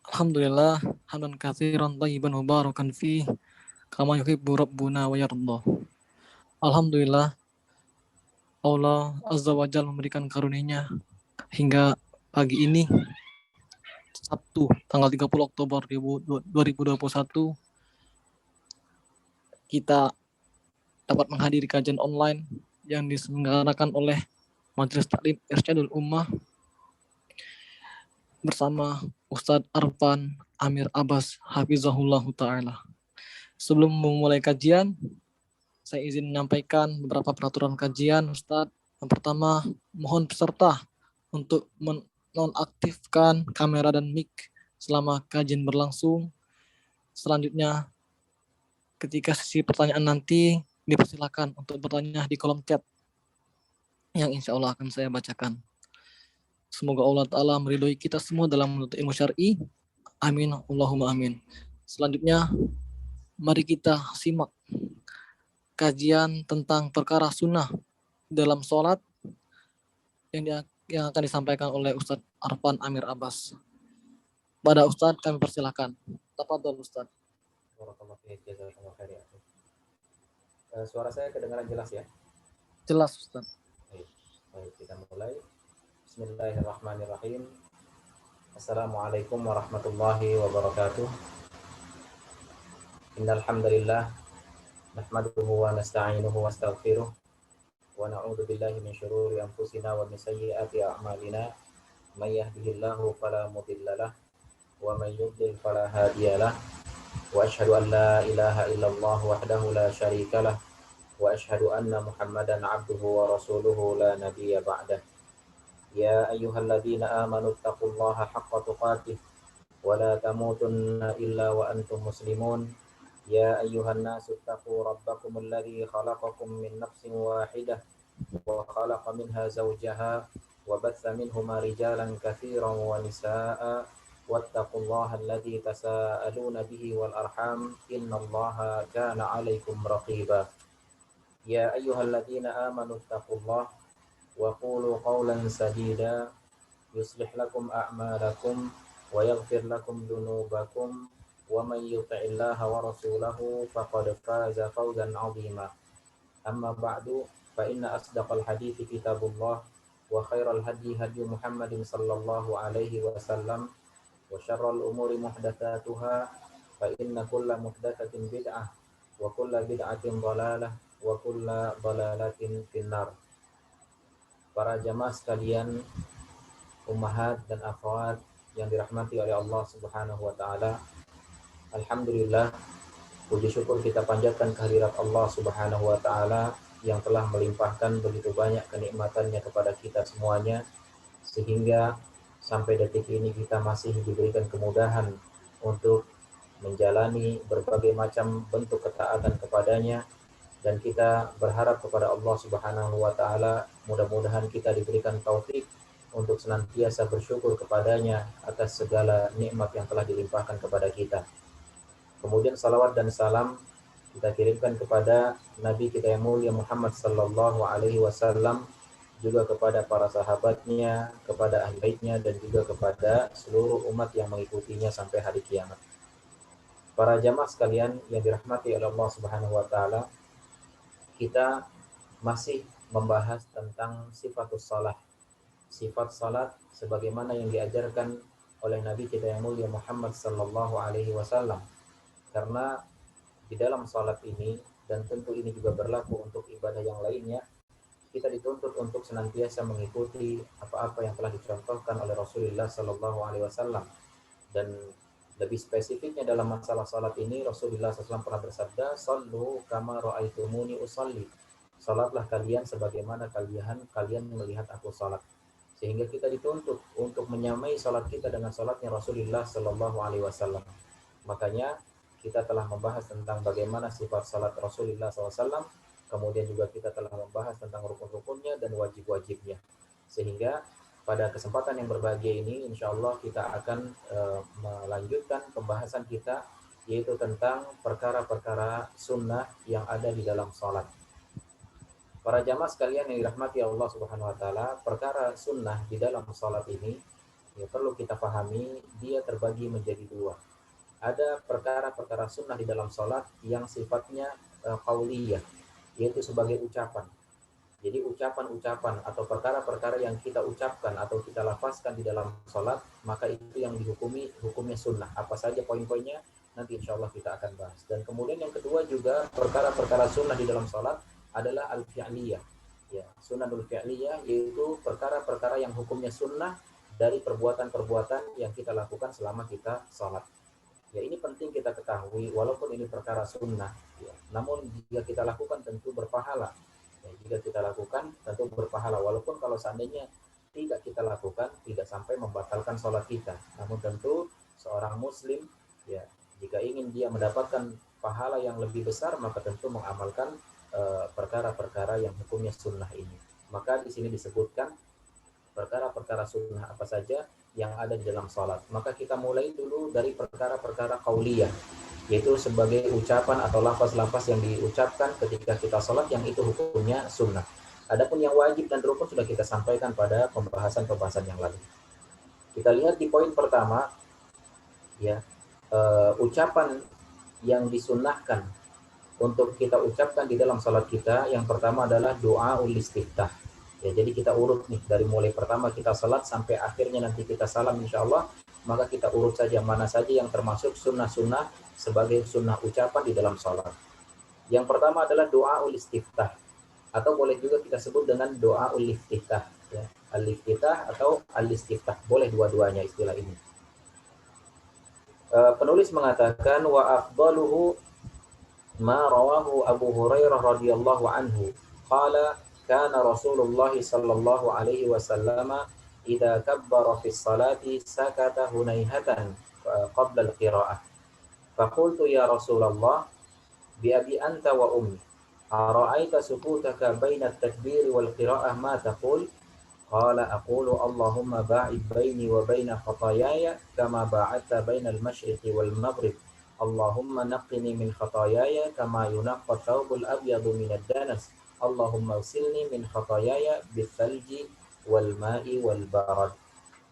Alhamdulillah, hamdan katsiran thayyiban mubarakan fi kama yuhibbu rabbuna wa yarda. Alhamdulillah, Allah Azza wa Jalla memberikan karunia hingga pagi ini, Sabtu, tanggal 30 Oktober 2021, kita dapat menghadiri kajian online yang diselenggarakan oleh Majelis Taklim Irsyadul Ummah bersama Ustadz Arfan Amir Abbas Hafizahullah Ta'ala. Sebelum memulai kajian, saya izin menyampaikan beberapa peraturan kajian, Ustadz. Yang pertama, mohon peserta untuk menonaktifkan kamera dan mic selama kajian berlangsung. Selanjutnya, ketika sesi pertanyaan nanti, dipersilakan untuk bertanya di kolom chat yang insya Allah akan saya bacakan. Semoga Allah Ta'ala meridhoi kita semua dalam menuntut ilmu syar'i. Amin. Allahumma amin. Selanjutnya, mari kita simak kajian tentang perkara sunnah dalam sholat yang akan disampaikan oleh Ustadz Arfan Amir Abbas. Pada Ustadz kami persilakan. Tafadhol Ustadz. Suara saya kedengaran jelas ya? Jelas Ustadz. Baik, kita mulai. Bismillahirrahmanirrahim. Assalamualaikum warahmatullahi wabarakatuh. Innal hamdalillah nahmaduhu wa nasta'inuhu wa nastaghfiruh wa na'udzu billahi min syururi anfusina wa min sayyiati a'malina. May yahdihillahu fala mudhillalah wa may yudlil fala hadiyalah. Wa asyhadu an la ilaha illallah wahdahu la syarikalah wa asyhadu anna Muhammadan 'abduhu wa rasuluhu la nabiyya ba'dah. Ya ayyuhalladzina amanu taqullaha haqqa tuqatih wa la tamutunna illa wa antum muslimun. Ya ayyuhan nasu taqu rabbakumul ladzi khalaqakum min nafsin wahidah wa khalaqa minha zawjaha wa batha minhuma rijalan katsiran wa nisaa'a wattaqullaha alladzi tasaaluna bihi wal arham innallaha kana 'alaikum raqiba. Ya ayyuhalladzina amanu taqullaha wa qulu qawlan sadida yuslih lakum a'malakum wa yaghfir lakum dhunubakum wa man yuti'illaha wa rasulahu faqad faza fawzan 'azima. Amma ba'du fa inna asdaqal hadithi kitabullah wa khairal hadi hadi Muhammadin sallallahu alaihi wasallam wa syarrul umuri muhdatsatuha fa inna kulla muhdatsatin bid'ah wa kulla bid'atin dhalalah wa kulla dhalalatin finnar. Para jamaah sekalian, ummahat dan akhwat yang dirahmati oleh Allah Subhanahu wa taala. Alhamdulillah, puji syukur kita panjatkan kehadirat Allah Subhanahu wa taala yang telah melimpahkan begitu banyak kenikmatannya kepada kita semuanya, sehingga sampai detik ini kita masih diberikan kemudahan untuk menjalani berbagai macam bentuk ketaatan kepadanya. Dan kita berharap kepada Allah Subhanahu wa taala, mudah-mudahan kita diberikan taufik untuk senantiasa bersyukur kepadanya atas segala nikmat yang telah dilimpahkan kepada kita. Kemudian salawat dan salam kita kirimkan kepada Nabi kita yang mulia Muhammad sallallahu alaihi wasallam, juga kepada para sahabatnya, kepada ahli baitnya, dan juga kepada seluruh umat yang mengikutinya sampai hari kiamat. Para jamaah sekalian yang dirahmati oleh Allah Subhanahu wa taala, kita masih membahas tentang sifatus salat. Sifat salat sebagaimana yang diajarkan oleh Nabi kita yang mulia Muhammad sallallahu alaihi wasallam. Karena di dalam salat ini, dan tentu ini juga berlaku untuk ibadah yang lainnya, kita dituntut untuk senantiasa mengikuti apa-apa yang telah dicontohkan oleh Rasulullah sallallahu alaihi wasallam. Dan lebih spesifiknya dalam masalah salat ini, Rasulullah SAW pernah bersabda, "Sallu kama ra'aitumuni usalli." Salatlah kalian sebagaimana kalian melihat aku salat. Sehingga kita dituntut untuk menyamai salat kita dengan salatnya Rasulullah SAW. Makanya kita telah membahas tentang bagaimana sifat salat Rasulullah SAW. Kemudian juga kita telah membahas tentang rukun-rukunnya dan wajib-wajibnya. Sehingga pada kesempatan yang berbahagia ini, insya Allah kita akan melanjutkan pembahasan kita, yaitu tentang perkara-perkara sunnah yang ada di dalam sholat. Para jamaah sekalian yang dirahmati Allah Subhanahu wa taala, perkara sunnah di dalam sholat ini ya perlu kita pahami dia terbagi menjadi dua. Ada perkara-perkara sunnah di dalam sholat yang sifatnya qauliyah, yaitu sebagai ucapan. Jadi ucapan-ucapan atau perkara-perkara yang kita ucapkan atau kita lafazkan di dalam sholat, maka itu yang dihukumi hukumnya sunnah. Apa saja poin-poinnya? Nanti insya Allah kita akan bahas. Dan kemudian yang kedua juga perkara-perkara sunnah di dalam sholat adalah al-fi'liyah. Ya, sunnahul fi'liyah yaitu perkara-perkara yang hukumnya sunnah dari perbuatan-perbuatan yang kita lakukan selama kita sholat. Ya ini penting kita ketahui walaupun ini perkara sunnah, ya, namun jika kita lakukan tentu berpahala. Ya, jika kita lakukan tentu berpahala walaupun kalau seandainya tidak kita lakukan tidak sampai membatalkan sholat kita. Namun tentu seorang muslim ya jika ingin dia mendapatkan pahala yang lebih besar maka tentu mengamalkan perkara-perkara yang hukumnya sunnah ini. Maka di sini disebutkan perkara-perkara sunnah apa saja yang ada di dalam sholat. Maka kita mulai dulu dari perkara-perkara qauliyah, yaitu sebagai ucapan atau lafaz-lafaz yang diucapkan ketika kita sholat yang itu hukumnya sunnah. Adapun yang wajib dan rukun sudah kita sampaikan pada pembahasan-pembahasan yang lalu. Kita lihat di poin pertama, ya ucapan yang disunnahkan untuk kita ucapkan di dalam sholat kita, yang pertama adalah doa ul istiftah. Ya, jadi kita urut nih dari mulai pertama kita salat sampai akhirnya nanti kita salam insya Allah, maka kita urut saja mana saja yang termasuk sunnah-sunnah sebagai sunnah ucapan di dalam salat. Yang pertama adalah doa ul istiftah atau boleh juga kita sebut dengan doa ul istiftah, ya. Al-istiftah atau al-istiftah, boleh dua-duanya istilah ini. Penulis mengatakan wa afdaluhu ma rawahu Abu Hurairah radhiyallahu anhu qala kana Rasulullah sallallahu alaihi wasallam idza kabbara fi sholati sakata hunaihatan qabla al-qira'ah. Faqultu ya Rasulullah bi abi anta wa ummi ara'aita sukutaka baina at-takbir wal qira'ah ma taqul? Qala aqulu Allahumma ba'id baini wa baina khataayaya kama ba'adta baina al-masyriqi wal maghrib. Allahumma naqqini min khataayaya kama yunaqqa thawbul abyadu min ad-danas. Allahumma usilni min khataayaya bithalji wal ma'i wal barad.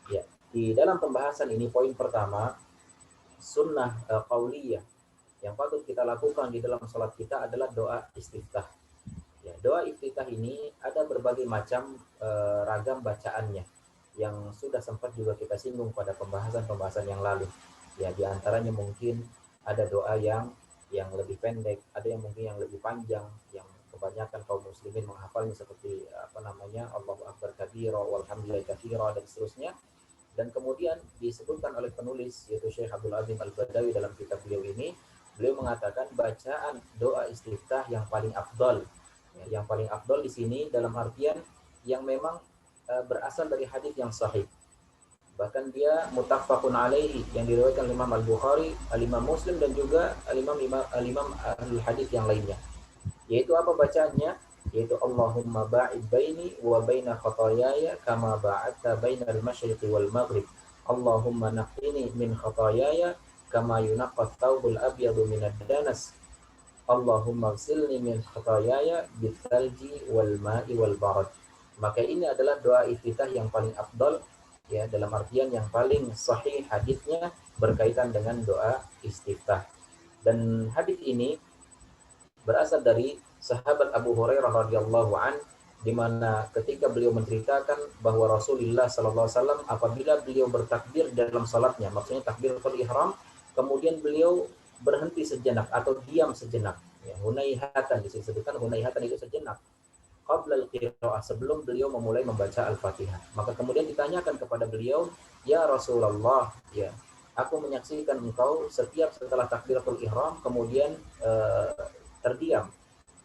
Ya, di dalam pembahasan ini poin pertama sunnah qauliyah yang patut kita lakukan di dalam salat kita adalah doa istiftah. Ya, doa istiftah ini ada berbagai macam ragam bacaannya yang sudah sempat juga kita singgung pada pembahasan-pembahasan yang lalu. Ya, di antaranya mungkin ada doa yang lebih pendek, ada yang mungkin yang lebih panjang, yang kebanyakan kaum muslimin menghafalnya seperti Allahu Akbar kabira walhamdulillahi katsira dan seterusnya. Dan kemudian disebutkan oleh penulis yaitu Syekh Abdul Azim Al-Badawi dalam kitab beliau ini, beliau mengatakan bacaan doa istiftah yang paling afdal. Ya, yang paling afdal di sini dalam artian yang memang berasal dari hadis yang sahih. Bahkan dia muttafaqun alaihi yang diriwayatkan Imam Al-Bukhari, Al-Imam Muslim dan juga Al-Imam Al-Hadis yang lainnya. Yaitu apa bacaannya? Yaitu Allahumma ba'id baini wa baina khataayaya kama ba'adta bainal masyriqi wal maghrib. Allahumma naqqini min khataayaya kama yunaqqa thawbul abyadu minad danas. Allahumma ghsilni min khataayaya bithalji wal ma'i wal barad. Maka ini adalah doa iftitah yang paling afdal, ya, dalam artian yang paling sahih hadisnya berkaitan dengan doa istiftah. Dan hadis ini berasal dari sahabat Abu Hurairah radhiyallahu an, di mana ketika beliau menceritakan bahwa Rasulullah sallallahu alaihi wasallam apabila beliau bertakbir dalam salatnya, maksudnya takbiratul ihram, kemudian beliau berhenti sejenak atau diam sejenak, ya, hunaihatan, disebutkan hunaihatan itu sejenak, qabla al-qira'ah, sebelum beliau memulai membaca Al-Fatihah. Maka kemudian ditanyakan kepada beliau, ya Rasulullah, ya, aku menyaksikan engkau setiap setelah takbiratul ihram kemudian terdiam,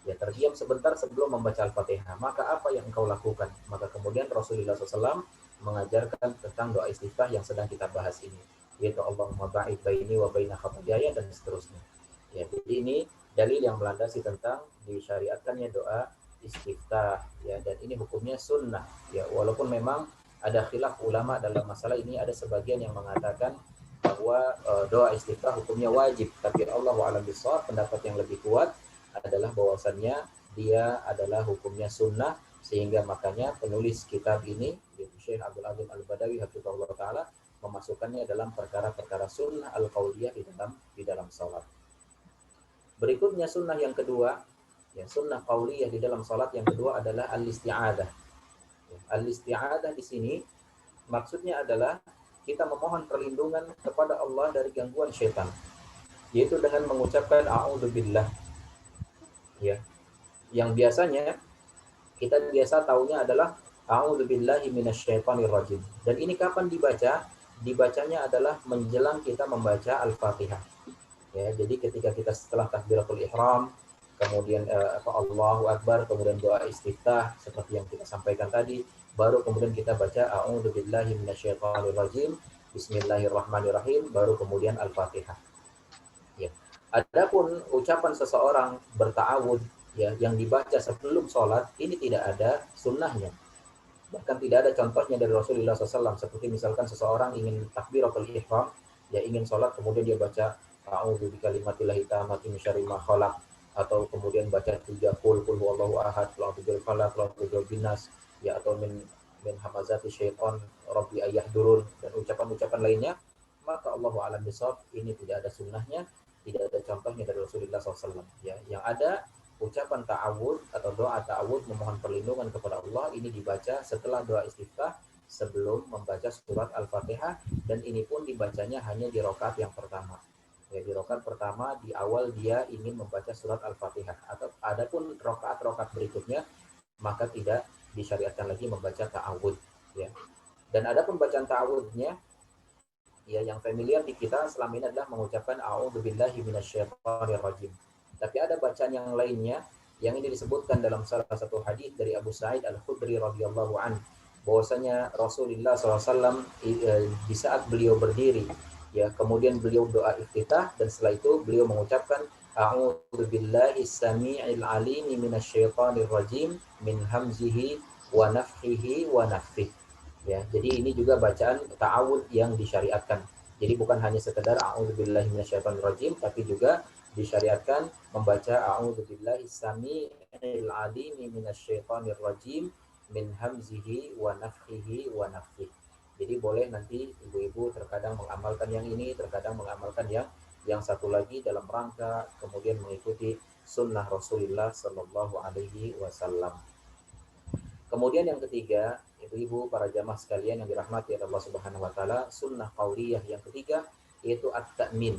ya, terdiam sebentar sebelum membaca Al-Fatihah. Maka apa yang engkau lakukan? Maka kemudian Rasulullah SAW mengajarkan tentang doa istiftah yang sedang kita bahas ini, yaitu Allahumma ba'id baini wa baina khataayaya dan seterusnya. Ya, jadi ini dalil yang melandasi tentang disyariatkannya doa istiftah, ya, dan ini hukumnya sunnah, ya, walaupun memang ada khilaf ulama dalam masalah ini. Ada sebagian yang mengatakan bahwa doa istiftah hukumnya wajib, tapi Allahu a'lam bishawab, pendapat yang lebih kuat adalah bahwasannya dia adalah hukumnya sunnah, sehingga makanya penulis kitab ini yaitu Syekh Abdul Azim Al-Badawi hafizahullah taala taala memasukkannya dalam perkara-perkara sunnah al-qauliyah di dalam salat. Berikutnya sunnah yang kedua, ya sunnah qauliyah di dalam salat yang kedua adalah al-isti'adah. Ya, al-isti'adah di sini maksudnya adalah kita memohon perlindungan kepada Allah dari gangguan syaitan, yaitu dengan mengucapkan a'udzubillah, ya. Yang biasanya kita biasa taunya adalah a'udzubillahi minasyaitonir rajim. Dan ini kapan dibaca? Dibacanya adalah menjelang kita membaca Al-Fatihah. Ya, jadi ketika kita setelah takbiratul ihram, kemudian Allahu Akbar, kemudian doa istiftah seperti yang kita sampaikan tadi, baru kemudian kita baca a'udzubillahi minasyaitonir rajim, bismillahirrahmanirrahim, baru kemudian Al-Fatihah. Ya. Adapun ucapan seseorang berta'awud ya yang dibaca sebelum sholat ini tidak ada sunnahnya, bahkan tidak ada contohnya dari Rasulullah SAW. Seperti misalkan seseorang ingin takbiratul ihram, ya ingin sholat kemudian dia baca a'udzu bikalimatillahi tammati min syarri ma khalaq, atau kemudian baca 3 qul huwallahu ahad, qul a'udzu birabbil falaq, qul a'udzu birabbin nas, ya atau min hamazati syaitan rabbi ayahdurun, dan ucapan-ucapan lainnya, maka Allahu a'lam bishawab, ini tidak ada sunnahnya, tidak ada contohnya dari Rasulullah SAW. Ya, yang ada ucapan ta'awud atau doa ta'awud memohon perlindungan kepada Allah ini dibaca setelah doa istiftah sebelum membaca surat Al-Fatihah, dan ini pun dibacanya hanya di rakaat yang pertama. Ya, di rakaat pertama di awal dia ingin membaca surat Al-Fatihah, atau adapun rakaat-rakaat berikutnya maka tidak disyariatkan lagi membaca ta'awud, ya. Dan adapun bacaan ta'awudnya ya yang familiar di kita selama ini adalah mengucapkan a'udzubillahi minasyaitonir rajim. Tapi ada bacaan yang lainnya yang ini disebutkan dalam salah satu hadis dari Abu Sa'id Al-Khudri radhiyallahu an, bahwasanya Rasulullah SAW di saat beliau berdiri ya kemudian beliau doa iftitah, dan setelah itu beliau mengucapkan a'udzubillahi samii'il 'aliimi minasyaitonir rajim min hamzihi wa nafthihi wa nafthihi. Ya, jadi ini juga bacaan ta'awud yang disyariatkan. Jadi bukan hanya sekedar a'udzubillahi minasyaitonir rajim, tapi juga disyariatkan membaca a'udzubillahi samii'il 'aliimi minasyaitonir rajim min hamzihi wa nafthihi wa nafthihi. Jadi boleh nanti ibu-ibu terkadang mengamalkan yang ini, terkadang mengamalkan yang satu lagi dalam rangka kemudian mengikuti sunnah Rasulullah Sallallahu Alaihi Wasallam. Kemudian yang ketiga, ibu-ibu para jamaah sekalian yang dirahmati Allah Subhanahu Wa Taala, sunnah qauliyah yang ketiga yaitu at-ta'min,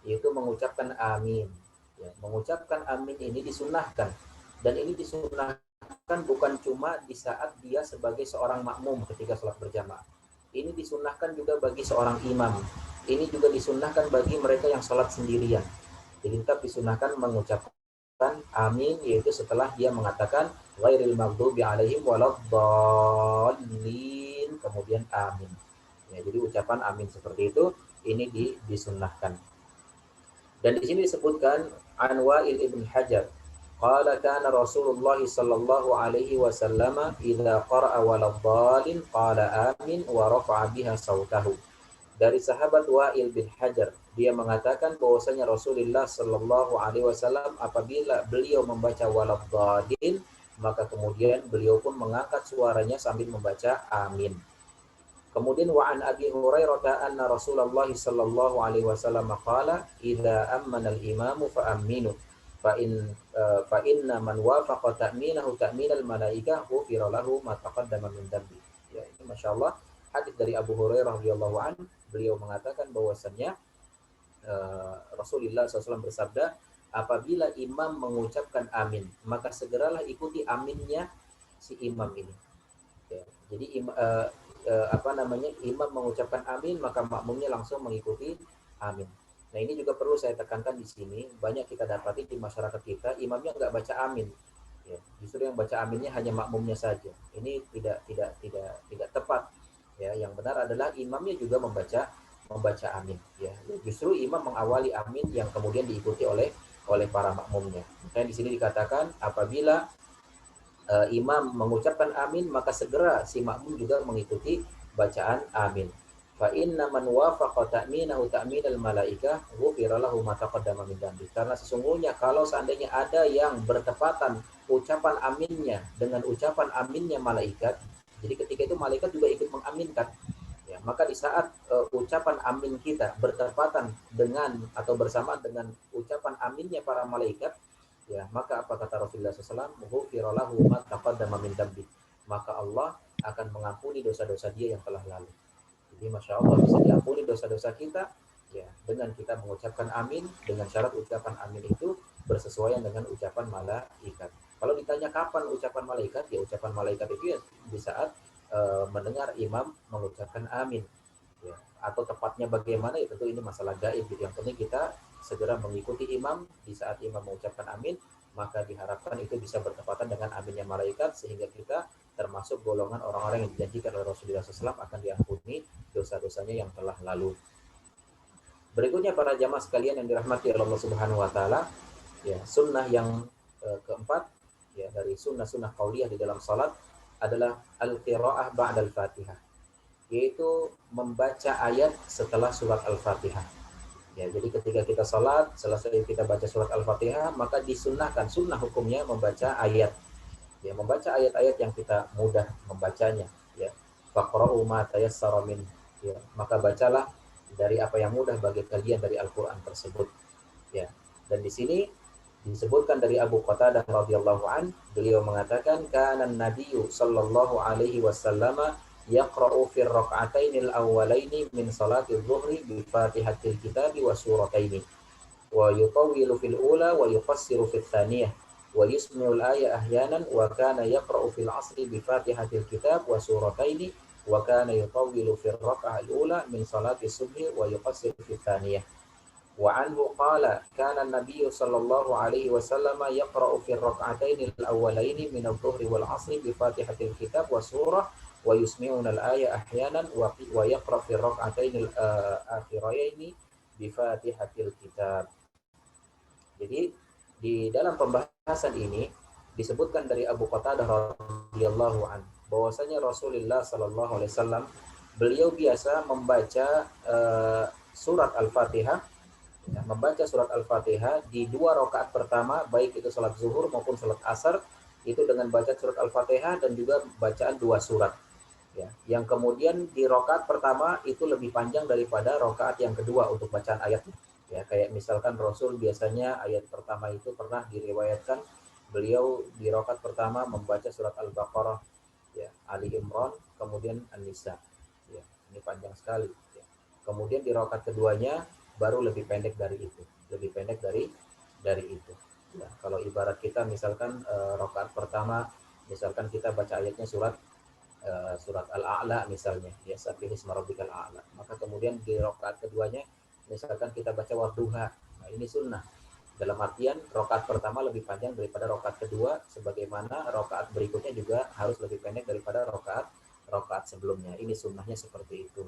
yaitu mengucapkan amin. Ya, mengucapkan amin ini disunnahkan, dan ini disunnahkan bukan cuma di saat dia sebagai seorang makmum ketika sholat berjamaah. Ini disunnahkan juga bagi seorang imam. Ini juga disunnahkan bagi mereka yang sholat sendirian. Jadi tetap disunnahkan mengucapkan amin, yaitu setelah dia mengatakan ghairil maghdubi alaihim waladdallin, kemudian amin. Ya, jadi ucapan amin seperti itu ini disunnahkan. Dan di sini disebutkan an Wa'il ibn Hajar, qala kana Rasulullah sallallahu alaihi wasallam idza qara'a waladdallin qala amin wa rafa'a biha sautahu. Dari sahabat Wa'il bin Hajar, dia mengatakan bahwasanya Rasulullah sallallahu alaihi wasallam apabila beliau membaca waladdallin, maka kemudian beliau pun mengangkat suaranya sambil membaca amin. Kemudian wa an Abi Hurairah anna Rasulullah sallallahu alaihi wasallam qala idza ammana al-imamu fa aminu fa inna man wafaqa ta'minahu ta'minal malaikah ghufira lahu ma taqaddama min dhanbi. Ya, ini masyaallah hadis dari Abu Hurairah radhiyallahu an, beliau mengatakan bahwasannya Rasulullah SAW bersabda, apabila imam mengucapkan amin, maka segeralah ikuti aminnya si imam ini. Ya, jadi imam mengucapkan amin, maka makmumnya langsung mengikuti amin. Nah, ini juga perlu saya tekankan di sini, banyak kita dapati di masyarakat kita imamnya nggak baca amin. Ya, justru yang baca aminnya hanya makmumnya saja. Ini tidak tepat. Ya, yang benar adalah imamnya juga membaca amin. Ya, justru imam mengawali amin yang kemudian diikuti oleh para makmumnya. Makanya di sini dikatakan apabila imam mengucapkan amin, maka segera si makmum juga mengikuti bacaan amin. Fa inna man wafaqa ta'minahu ta'minal malaikah ghufira lahu ma taqaddama min dhanbi. Karena sesungguhnya kalau seandainya ada yang bertepatan ucapan aminnya dengan ucapan aminnya malaikat, jadi ketika itu malaikat juga ikut mengaminkan. Ya, maka di saat ucapan amin kita bertepatan dengan atau bersamaan dengan ucapan aminnya para malaikat, ya, maka apa kata Rasulullah SAW? Ghufira lahu ma taqaddama min dambi. Maka Allah akan mengampuni dosa-dosa dia yang telah lalu. Jadi Masya Allah bisa diampuni dosa-dosa kita, ya, dengan kita mengucapkan amin, dengan syarat ucapan amin itu bersesuaian dengan ucapan malaikat. Kalau ditanya kapan ucapan malaikat, ya ucapan malaikat itu ya di saat mendengar imam mengucapkan amin, ya. Atau tepatnya bagaimana, ya tentu ini masalah gaib gitu. Yang penting kita segera mengikuti imam di saat imam mengucapkan amin, maka diharapkan itu bisa bertepatan dengan aminnya malaikat, sehingga kita termasuk golongan orang-orang yang dijanjikan oleh Rasulullah SAW akan diampuni dosa-dosanya yang telah lalu. Berikutnya para jamaah sekalian yang dirahmati Allah Subhanahu wa taala, ya, sunnah yang keempat, ya, dari sunnah-sunnah qauliyah di dalam salat adalah al-qiraah ba'dal Fatihah, yaitu membaca ayat setelah surat Al-Fatihah. Ya, jadi ketika kita salat, selesai kita baca surat Al-Fatihah, maka disunnahkan, sunnah hukumnya membaca ayat. Ya, membaca ayat-ayat yang kita mudah membacanya, ya. Faqra'u ma tayassara min, ya, maka bacalah dari apa yang mudah bagi kalian dari Al-Qur'an tersebut, ya. Dan di sini disebutkan dari Abu Qatadah radhiyallahu an, beliau mengatakan kana Nabiyyu sallallahu alaihi wasallam yaqra'u fi rak'ataini al-awwalaini min salati adh-dhuhri bi Fatihatil Kitabi wa surataini wa yutawwilu fil ula wa yufassiru fil thaniyah wa yusmi'ul aya ahyanan wa kana yaqra'u fil 'asri bi Fatihatil Kitab wa surataini wa kana yutawwilu fil rak'ah al-ula min salati subhi wa yufassiru fil thaniyah. وعنه قال كان النبي صلى الله عليه وسلم يقرأ في الركعتين الأولين من الظهر والعصر بفاتحة الكتاب وسورة ويسمعنا الآية أحيانا ويقرأ في الركعتين الآخرين بفاتحة الكتاب. Jadi di dalam pembahasan ini disebutkan dari Abu Qatadah radhiyallahu anhu bahwasanya Rasulullah sallallahu alaihi wasallam beliau biasa membaca surat Al-Fatihah, ya, membaca surat Al-Fatihah di 2 rakaat pertama, baik itu salat zuhur maupun salat asar, itu dengan baca surat Al-Fatihah dan juga bacaan 2 surat, ya. Yang kemudian di rakaat pertama itu lebih panjang daripada rakaat yang kedua untuk bacaan ayat, ya. Kayak misalkan Rasul biasanya ayat pertama itu pernah diriwayatkan beliau di rakaat pertama membaca surat Al-Baqarah, ya, Ali Imran, kemudian An-Nisa, ya. Ini panjang sekali, ya. Kemudian di rakaat keduanya baru lebih pendek dari itu, lebih pendek dari itu. Ya, kalau ibarat kita misalkan rakaat pertama, misalkan kita baca ayatnya surat Al-A'la misalnya, ya, sabbihi isma rabbikal a'la. Maka kemudian di rakaat keduanya misalkan kita baca wadduha. Nah, ini sunnah. Dalam artian rakaat pertama lebih panjang daripada rakaat kedua, sebagaimana rakaat berikutnya juga harus lebih pendek daripada rakaat sebelumnya. Ini sunnahnya seperti itu.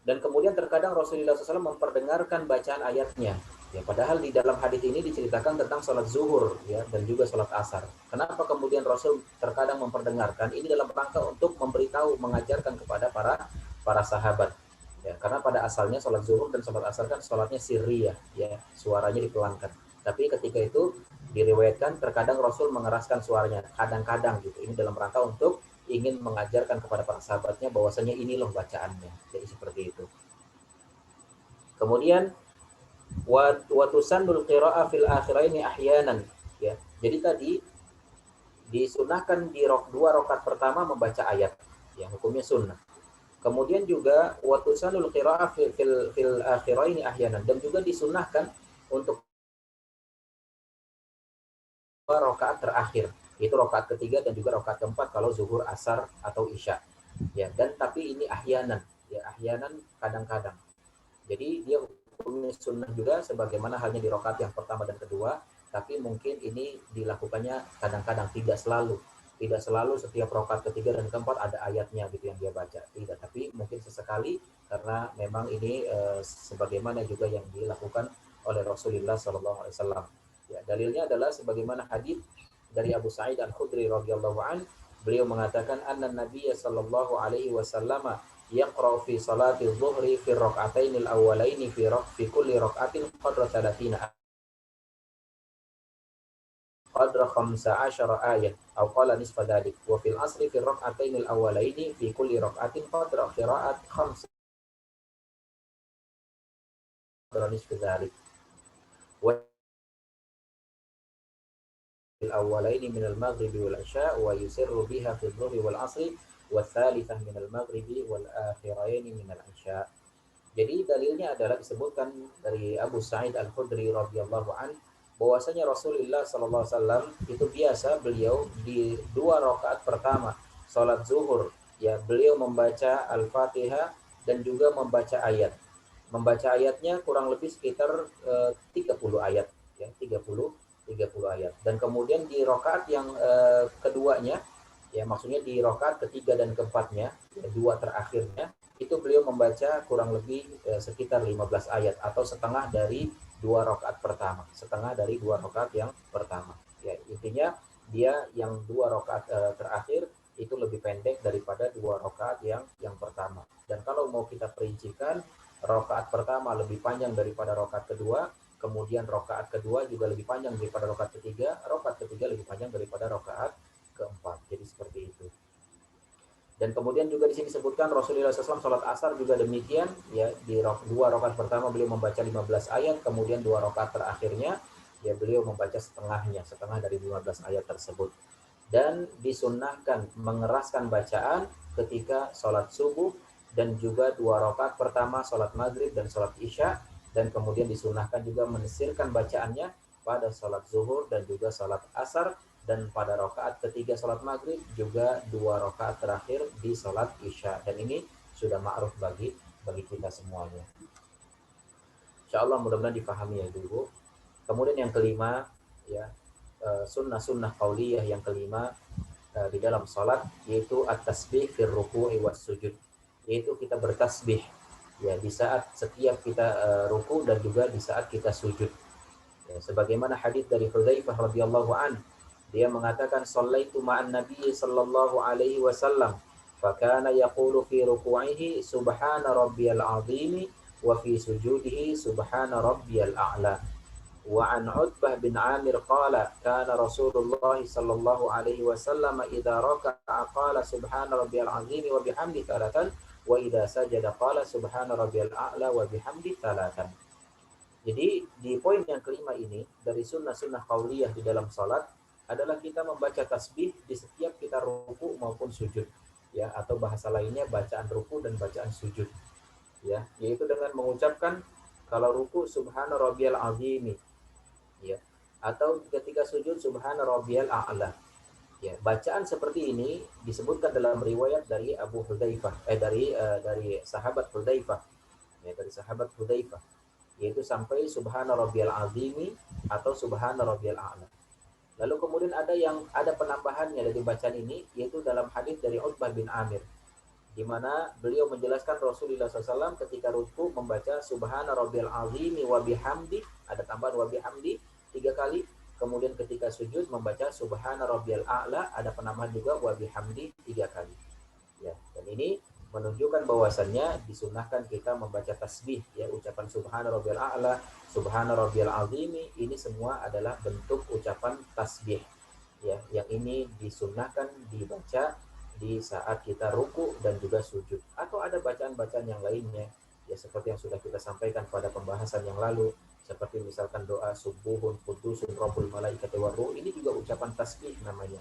Dan kemudian terkadang Rasulullah SAW memperdengarkan bacaan ayatnya. Ya, padahal di dalam hadis ini diceritakan tentang sholat zuhur, ya, dan juga sholat asar. Kenapa kemudian Rasul terkadang memperdengarkan? Ini dalam rangka untuk memberitahu, mengajarkan kepada para sahabat. Ya, karena pada asalnya sholat zuhur dan sholat asar kan sholatnya sirriyah, ya, suaranya dipelankan. Tapi ketika itu diriwayatkan terkadang Rasul mengeraskan suaranya, kadang-kadang gitu. Ini dalam rangka untuk ingin mengajarkan kepada para sahabatnya bahwasanya ini loh bacaannya. Jadi seperti itu. Kemudian wa tusannul qira'ah fil akhiraini ahyanan, ya. Jadi tadi disunahkan di 2 rakaat pertama membaca ayat, yang hukumnya sunnah. Kemudian juga wa tusannul qira'ah fil akhiraini ahyanan, dan juga disunahkan untuk 2 rakaat terakhir. Itu rakaat ketiga dan juga rakaat keempat kalau zuhur, asar atau isya, ya. Dan tapi ini ahyanan, ya, ahyanan kadang-kadang. Jadi dia hukumnya sunnah juga sebagaimana halnya di rakaat yang pertama dan kedua, tapi mungkin ini dilakukannya kadang-kadang, tidak selalu setiap rakaat ketiga dan keempat ada ayatnya gitu yang dia baca, tidak, tapi mungkin sesekali karena memang ini sebagaimana juga yang dilakukan oleh Rasulullah SAW. Ya, dalilnya adalah sebagaimana hadis dari Abu Sa'id Al-Khudri radhiyallahu an, beliau mengatakan anna Nabiy sallallahu alaihi wasallam yaqra fi salati adh-dhuhri fi rak'atayn al-awwalayn fi kulli rak'atin qadra qadra 15 ayat atau qala nisfa dzalik wa fil asri fi rak'atainil awwalaini fi kulli rak'atin qadra qira'at 5 qadra nisfa dzalik wa fil awwalaini minal maghribi wal isya wa yusirru biha fi dhuhri wal asri wa tsalitsah minal maghribi wal akhiraini minal isya. Jadi dalilnya adalah disebutkan dari Abu Sa'id Al-Khudri radhiyallahu an bahwasanya Rasulullah sallallahu alaihi wasallam itu biasa beliau di 2 rakaat pertama salat zuhur ya beliau membaca Al-Fatihah dan juga membaca ayat. Membaca ayatnya kurang lebih sekitar 30 ayat ya 30 ayat. Dan kemudian di rakaat yang keduanya ya maksudnya di rakaat ketiga dan keempatnya ya, 2 terakhirnya itu beliau membaca kurang lebih sekitar 15 ayat atau setengah dari 2 rakaat pertama, setengah dari 2 rakaat yang pertama. Ya, intinya dia yang 2 rakaat terakhir itu lebih pendek daripada 2 rakaat yang pertama. Dan kalau mau kita perincikan, rakaat pertama lebih panjang daripada rakaat kedua, kemudian rakaat kedua juga lebih panjang daripada rakaat ketiga lebih panjang daripada rakaat keempat. Jadi seperti itu. Dan kemudian juga di sini disebutkan Rasulullah SAW sholat asar juga demikian ya di 2 rakaat pertama beliau membaca 15 ayat, kemudian 2 rakaat terakhirnya ya beliau membaca setengah dari 15 ayat tersebut. Dan disunnahkan mengeraskan bacaan ketika sholat subuh dan juga 2 rakaat pertama sholat maghrib dan sholat isya, dan kemudian disunnahkan juga menesirkan bacaannya pada sholat zuhur dan juga sholat asar, dan pada rakaat ketiga sholat maghrib juga 2 rakaat terakhir di sholat isya. Dan ini sudah ma'ruf bagi kita semuanya. Insya Allah mudah-mudahan difahami ya dulu. Kemudian yang kelima ya sunnah qauliyah yang kelima di dalam sholat yaitu at-tasbih fir ruku'i was sujud, yaitu kita bertasbih ya di saat setiap kita ruku dan juga di saat kita sujud. Ya, sebagaimana hadis dari Hudzaifah radhiyallahu an, dia mengatakan shallaitu ma'an nabiy sallallahu alaihi wasallam fa kana yaqulu fi ruku'ihi subhana rabbiyal azim wa fi sujudihi subhana rabbiyal a'la. Wa an Utbah bin Amir qala kana Rasulullah sallallahu alaihi wasallam idza raka'a qala subhana rabbiyal azim wa bihamdi tsalatan wa idza sajada qala subhana rabbiyal a'la wa bihamdi tsalatan. Jadi di poin yang kelima ini dari sunnah-sunnah qauliyah di dalam salat adalah kita membaca tasbih di setiap kita ruku maupun sujud ya, atau bahasa lainnya bacaan ruku dan bacaan sujud ya, yaitu dengan mengucapkan kalau ruku subhana rabbiyal azim ya, atau ketika sujud subhana rabbiyal a'la ya. Bacaan seperti ini disebutkan dalam riwayat dari Abu Hudzaifah dari sahabat Hudzaifah ya, dari sahabat Hudzaifah, yaitu sampai subhana rabbiyal azim atau subhana rabbiyal a'la. Lalu kemudian ada penambahannya dari bacaan ini, yaitu dalam hadis dari Utbah bin Amir, di mana beliau menjelaskan Rasulullah SAW ketika ruku membaca subhana rabbiyal azim wa bihamdi, ada tambahan wa bihamdi 3 kali, kemudian ketika sujud membaca subhana rabbiyal a'la, ada penambahan juga wa bihamdi 3 kali. Ya, dan ini menunjukkan bahwasannya disunahkan kita membaca tasbih ya, ucapan subhana rabbiyal a'la, subhana rabbiyal azim, ini semua adalah bentuk ucapan tasbih ya, yang ini disunahkan dibaca di saat kita ruku dan juga sujud. Atau ada bacaan-bacaan yang lainnya ya, seperti yang sudah kita sampaikan pada pembahasan yang lalu, seperti misalkan doa subuhun qudusun rabbul malaikati waruh, ini juga ucapan tasbih namanya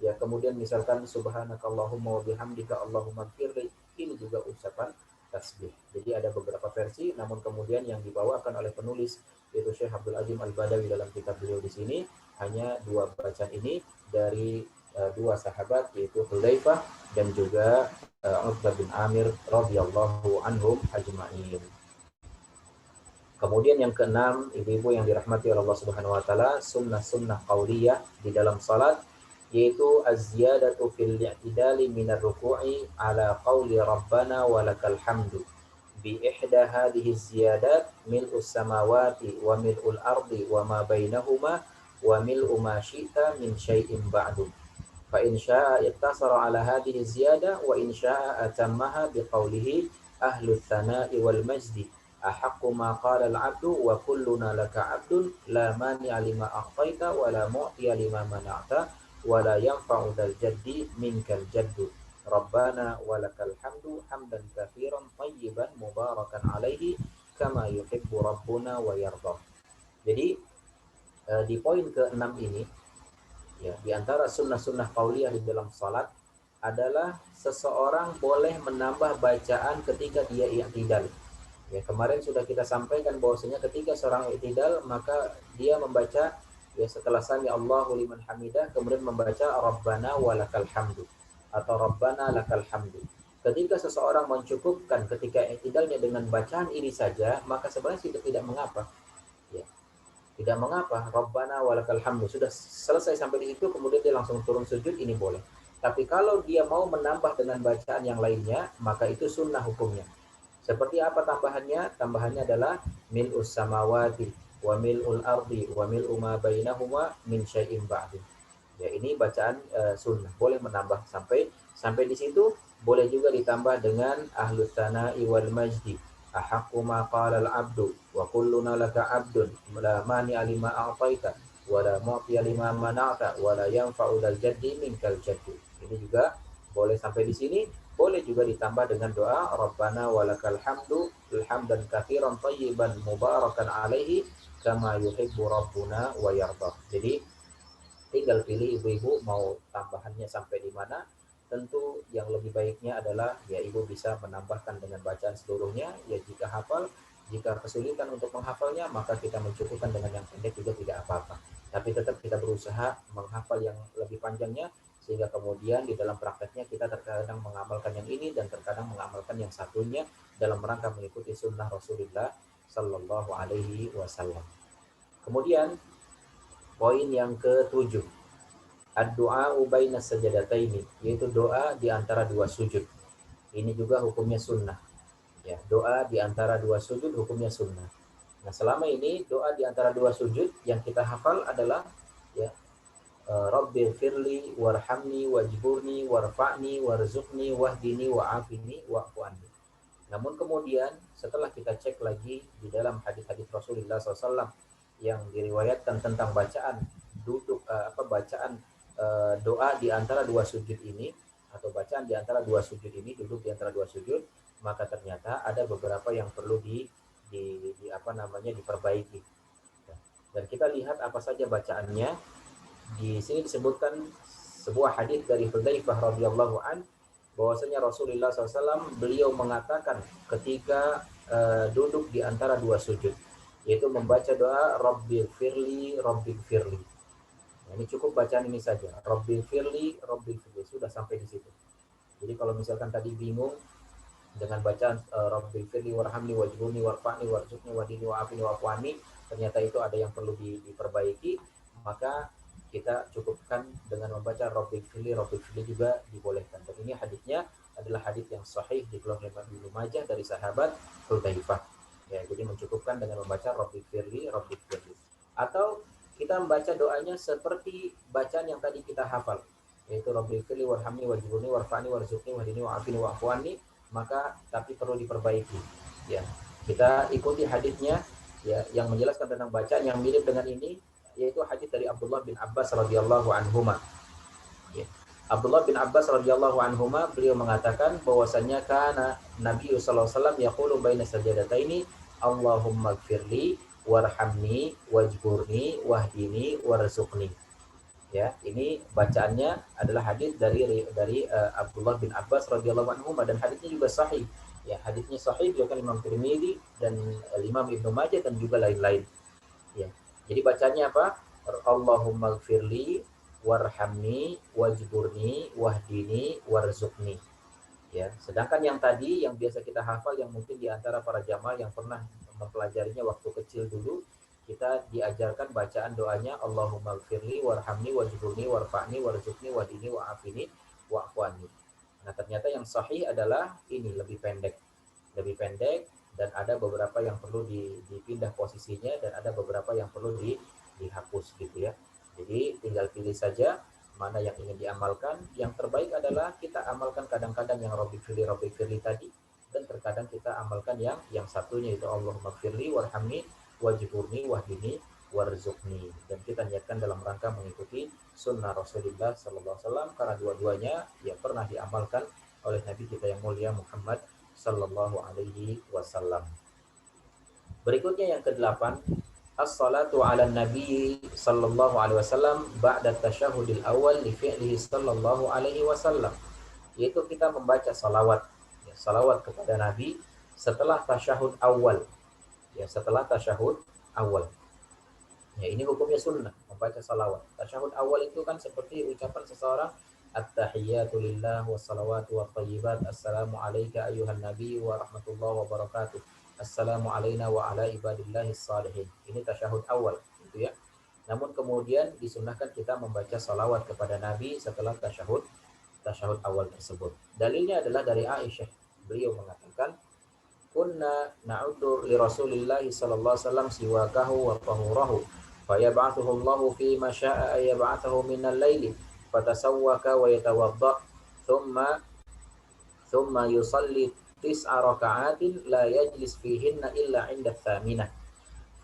ya. Kemudian misalkan subhanakallahumma wa bihamdika allahumma firli, ini juga ucapan tasbih. Jadi ada beberapa versi, namun kemudian yang dibawakan oleh penulis yaitu Syekh Abdul Azim Al-Badawi dalam kitab beliau di sini hanya 2 bacaan ini dari 2 sahabat, yaitu Hudzaifah dan juga Utbah bin Amir radhiyallahu anhum ajma'in. Kemudian yang keenam, ibu-ibu yang dirahmati oleh Allah Subhanahu wa taala, sunnah-sunnah qauliyah di dalam salat, yaitu az-ziyadatu fil i'tidali minar ruku'i ala qauli rabbana walakal hamdu bi ihda hadhihi ziyadat mil'us samawati wa mil'ul ardi wa ma bainahuma wa mil'u ma syi'ta min syai'in ba'du fa in syaa'a ittasara ala hadhihi ziyada wa in syaa'a atammaha bi qawlihi ahlu tsana'i wal majdi Ahaqqu ma qala al-'abdu wa kulluna laka 'abdun la mani'a lima a'taita wa la mu'tiya lima mana'ta wa la yanfa'u dzal jaddi minkal jaddu. Rabbana wa lakal hamdu hamdan katsiran thayyiban mubarakan 'alaihi kama yuhibbu rabbuna wa yarda. Jadi di poin ke-6 ini ya, di antara sunnah-sunnah qauliyah di dalam salat adalah seseorang boleh menambah bacaan ketika dia i'tidal. Ya, kemarin sudah kita sampaikan bahwasanya ketika seorang i'tidal maka dia membaca ya setelah sami Allahu liman hamidah kemudian membaca Rabbana walakal hamdu atau Rabbana lakal hamdu. Ketika seseorang mencukupkan ketika i'tidalnya dengan bacaan ini saja, maka sebenarnya tidak mengapa. Ya, tidak mengapa. Rabbana walakal hamdu. Sudah selesai sampai di situ kemudian dia langsung turun sujud, ini boleh. Tapi kalau dia mau menambah dengan bacaan yang lainnya, maka itu sunnah hukumnya. Seperti apa tambahannya? Tambahannya adalah mil'us samawati wa mil'ul ardi wa mil'u ma bainahuma min syai'in ba'di. Ya, ini bacaan sunnah. Boleh menambah sampai di situ. Boleh juga ditambah dengan ahlus sana'i wal majdi. Ahaqqu ma qala al-'abdu wa kulluna laka 'abdun la mani'a lima a'taita wa la mu'tiya lima mana'ta wa la yanfa'u dzal jaddi minkal jaddu. Ini juga boleh sampai di sini. Boleh juga ditambah dengan doa Rabbana walakal hamdu hamdan katsiran thayyiban mubarakan alaihi kama yuhibbu rabbuna wa yarda. Jadi tinggal pilih ibu-ibu mau tambahannya sampai di mana. Tentu yang lebih baiknya adalah ya ibu bisa menambahkan dengan bacaan seluruhnya. Ya jika hafal, jika kesulitan untuk menghafalnya maka kita mencukupkan dengan yang pendek juga tidak apa-apa. Tapi tetap kita berusaha menghafal yang lebih panjangnya sehingga kemudian di dalam prakteknya kita terkadang mengamalkan yang ini dan terkadang mengamalkan yang satunya dalam rangka mengikuti sunnah Rasulullah Sallallahu Alaihi Wasallam. Kemudian poin yang ke-7, ad-du'a baina sajadataini, yaitu doa di antara dua sujud. Ini juga hukumnya sunnah. Ya, doa di antara dua sujud hukumnya sunnah. Nah, selama ini doa di antara dua sujud yang kita hafal adalah ya Rabbi firli warhamni wajburni warfa'ni warzuqni wahdini wa'afini wa'fu anni. Namun kemudian setelah kita cek lagi di dalam hadis-hadis Rasulullah SAW yang diriwayatkan tentang bacaan bacaan doa di antara dua sujud ini atau bacaan di antara dua sujud ini, duduk di antara dua sujud, maka ternyata ada beberapa yang perlu diperbaiki. Dan kita lihat apa saja bacaannya. Di sini disebutkan sebuah hadis dari Hudzaifah radhiyallahu an bahwasanya Rasulullah SAW beliau mengatakan ketika duduk di antara dua sujud, yaitu membaca doa Rabbil firli Rabbil firli. Nah, ini cukup bacaan ini saja, Rabbil firli Rabbil firli, sudah sampai di situ. Jadi kalau misalkan tadi bingung dengan bacaan Rabbil firli warhamni wajburni warfa'ni warzuqni wahdini wa'afini wa'fu anni, ternyata itu ada yang perlu diperbaiki, maka kita cukupkan dengan membaca Rabbil firli juga dibolehkan. Dan ini hadisnya adalah hadis yang sahih dikeluarkan oleh Ibnu Majah dari sahabat Hudzaifah. Ya, jadi mencukupkan dengan membaca Rabbil firli. Atau kita membaca doanya seperti bacaan yang tadi kita hafal, yaitu Rabbil firli warhamni wajburni warfa'ni warzuqni wahdini wa'afini wa'fu anni, maka tapi perlu diperbaiki. Ya, kita ikuti hadisnya ya yang menjelaskan tentang bacaan yang mirip dengan ini, yaitu hadis dari Abdullah bin Abbas radhiyallahu anhuma. Ya. Abdullah bin Abbas radhiyallahu anhuma beliau mengatakan bahwasanya kana Nabi sallallahu alaihi wasallam yaqulu baina sajadataini Allahumma ighfirli warhamni wajburni wahdini warzuqni. Ya, ini bacaannya adalah hadis dari Abdullah bin Abbas radhiyallahu anhuma dan hadisnya juga sahih. Ya, hadisnya sahih juga Imam Tirmidzi dan Imam Ibnu Majah dan juga lain-lain. Ya. Jadi bacanya apa? Allahumma gfirli warhamni wajburni wahdini warzuqni. Ya, sedangkan yang tadi yang biasa kita hafal yang mungkin di antara para jamaah yang pernah mempelajarinya waktu kecil dulu, kita diajarkan bacaan doanya Allahumma gfirli warhamni wajburni warfa'ni warzuqni wahdini wa'afini wa'fu anni. Nah, ternyata yang sahih adalah ini lebih pendek dan ada beberapa yang perlu dipindah posisinya dan ada beberapa yang perlu dihapus gitu ya. Jadi tinggal pilih saja mana yang ingin diamalkan. Yang terbaik adalah kita amalkan kadang-kadang yang Rabbi firli tadi, dan terkadang kita amalkan yang satunya, itu Allahumma gfirli warhamni wajburni wahdini warzuqni, dan kita niatkan dalam rangka mengikuti sunnah Rasulullah sallallahu alaihi wasallam, karena dua-duanya ya pernah diamalkan oleh Nabi kita yang mulia Muhammad sallallahu alaihi wasallam. Berikutnya yang ke-8, as-salatu ala nabi sallallahu alaihi wasallam ba'da tasyahudil awal li fi'lihi sallallahu alaihi wasallam, yaitu kita membaca salawat, ya, salawat kepada Nabi setelah tasyahud awal, ya, setelah tasyahud awal. Ya, ini hukumnya sunnah, membaca salawat. Tasyahud awal itu kan seperti ucapan seseorang, at-tahiyyatu lillah wassalawatu wattayyibat, assalamu alayka ayyuhan nabi wa rahmatullahi wa barakatuh, assalamu alayna wa ala ibadillahis salihin. Ini tasyahud awal, gitu ya. Namun kemudian disunnahkan kita membaca salawat kepada Nabi setelah tasyahud awal tersebut. Dalilnya adalah dari Aisyah. Beliau mengatakan, kunna na'udhu li Rasulillahi sallallahu alaihi wasallam siwakahu wa tahurahu fayab'athuhu Allahu fi ma syaa yab'athuhu min al-laili fatasawwaka wa yatawadda thumma yusalli 9 raka'atin la yajlis fihinna illa 'inda ats-tsaminah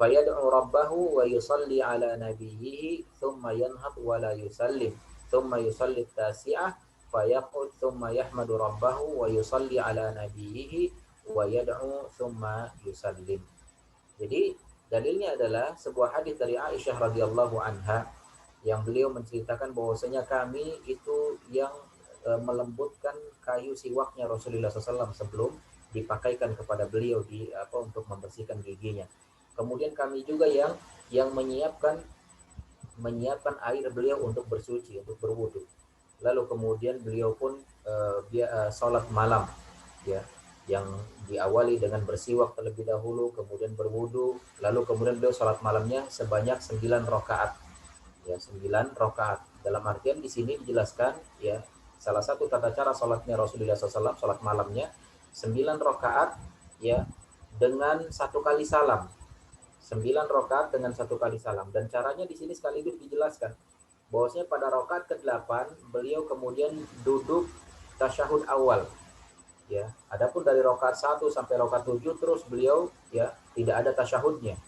fayad'u rabbahu wa yusalli 'ala nabiyhi thumma yanhad wa la yusallim thumma yusalli at-tasi'ah fayaqud thumma yahmadu rabbahu wa yusalli 'ala nabiyhi wa yad'u thumma yusallim. Jadi dalilnya adalah sebuah hadis dari Aisyah radhiyallahu anha yang beliau menceritakan bahwasanya kami itu yang melembutkan kayu siwaknya Rasulullah SAW sebelum dipakaikan kepada beliau untuk membersihkan giginya. Kemudian kami juga yang menyiapkan air beliau untuk bersuci, untuk berwudu. Lalu kemudian beliau pun sholat malam, ya, yang diawali dengan bersiwak terlebih dahulu, kemudian berwudu, lalu kemudian beliau sholat malamnya sebanyak 9 rakaat. Ya, 9 rakaat. Dalam artian di sini dijelaskan, ya, salah satu tata cara sholatnya Rasulullah SAW, sholat malamnya 9 rakaat, ya, dengan 1 kali salam. 9 rakaat dengan 1 kali salam. Dan caranya di sini sekaligus dijelaskan bahwasanya pada rakaat ke-8 beliau kemudian duduk tasyahud awal. Ya, adapun dari rakaat 1 sampai rakaat 7 terus beliau, ya, tidak ada tasyahudnya.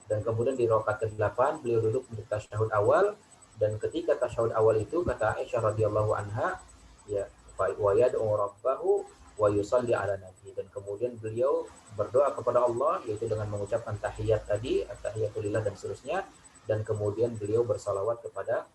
Dan kemudian di rakaat ke-8 beliau duduk untuk tasyahud awal, dan ketika tasyahud awal itu kata Aisyah radhiyallahu anha, ya, wa yad'u rabbahu wa yusalli 'ala nabi, dan kemudian beliau berdoa kepada Allah yaitu dengan mengucapkan tahiyat tadi, at-tahiyatulillah dan seterusnya, dan kemudian beliau bersalawat kepada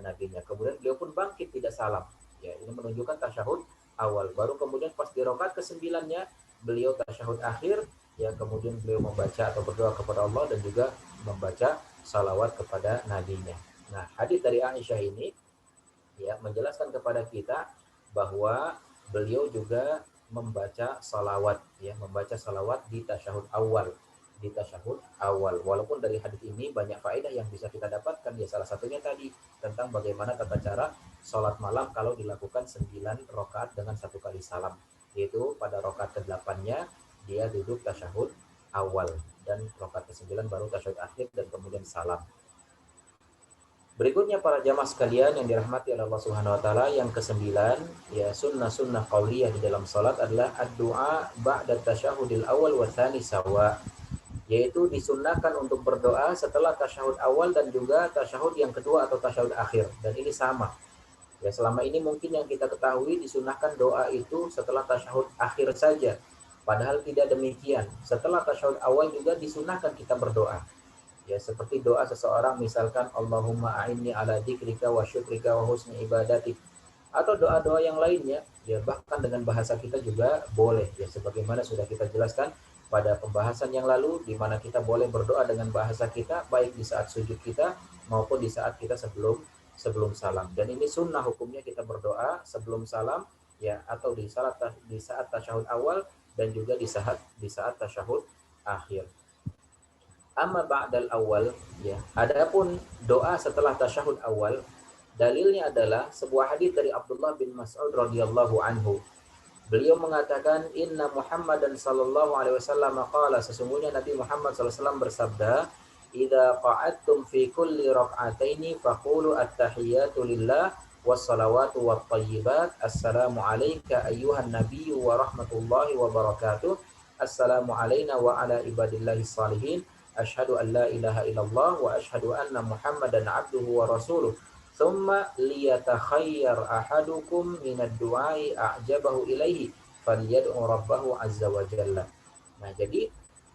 nabinya. Kemudian beliau pun bangkit tidak salam. Ya, ini menunjukkan tasyahud awal. Baru kemudian pas di rakaat ke-9-nya beliau tasyahud akhir, ya, kemudian beliau membaca atau berdoa kepada Allah dan juga membaca salawat kepada nabinya. Nah, hadis dari Aisyah ini, ya, menjelaskan kepada kita bahwa beliau juga membaca salawat, ya, membaca salawat di tasyahud awal. Walaupun dari hadis ini banyak faedah yang bisa kita dapatkan, ya, salah satunya tadi tentang bagaimana tata cara sholat malam kalau dilakukan 9 rakaat dengan 1 kali salam, yaitu pada rakaat ke-8-nya dia duduk tasyahud awal, dan rakaat ke-9 baru tasyahud akhir dan kemudian salam. Berikutnya para jamaah sekalian yang dirahmati oleh Allah Subhanahu wa taala, yang ke-9, ya, sunnah qauliyah di dalam salat adalah ad-du'a ba'da tasyahudil awal wa tsani sawa, yaitu disunnahkan untuk berdoa setelah tasyahud awal dan juga tasyahud yang kedua atau tasyahud akhir, dan ini sama. Ya, selama ini mungkin yang kita ketahui disunnahkan doa itu setelah tasyahud akhir saja, padahal tidak demikian. Setelah tasyahud awal juga disunnahkan kita berdoa. Ya, seperti doa seseorang misalkan Allahumma a'inni ala dzikrika wa syukrika wa husni ibadatik, atau doa-doa yang lainnya, ya, bahkan dengan bahasa kita juga boleh, ya, sebagaimana sudah kita jelaskan pada pembahasan yang lalu, di mana kita boleh berdoa dengan bahasa kita baik di saat sujud kita maupun di saat kita sebelum salam. Dan ini sunnah hukumnya kita berdoa sebelum salam, ya, atau di saat tasyahud awal dan juga di saat tasyahud akhir. Amma ba'dal awal, ya, adapun doa setelah tasyahud awal, dalilnya adalah sebuah hadis dari Abdullah bin Mas'ud radhiyallahu anhu. Beliau mengatakan, inna Muhammadan sallallahu alaihi wasallam qala, sesungguhnya Nabi Muhammad sallallahu alaihi wasallam bersabda, idza qa'adtum fi kulli rak'ataini faqulu at-tahiyatu lillah wassalawatu wattayyibat. Assalamu alayka ayyuhan nabiyyu wa rahmatullahi wa barakatuh. Assalamu alayna wa ala ibadillahi salihin. Asyhadu an la ilaha illallah wa asyhadu anna Muhammadan abduhu wa rasuluh. Thumma liyatakhayyar ahadukum minad du'ai a'jabahu ilaihi falyad'u rabbahu azza wa jalla. Nah, jadi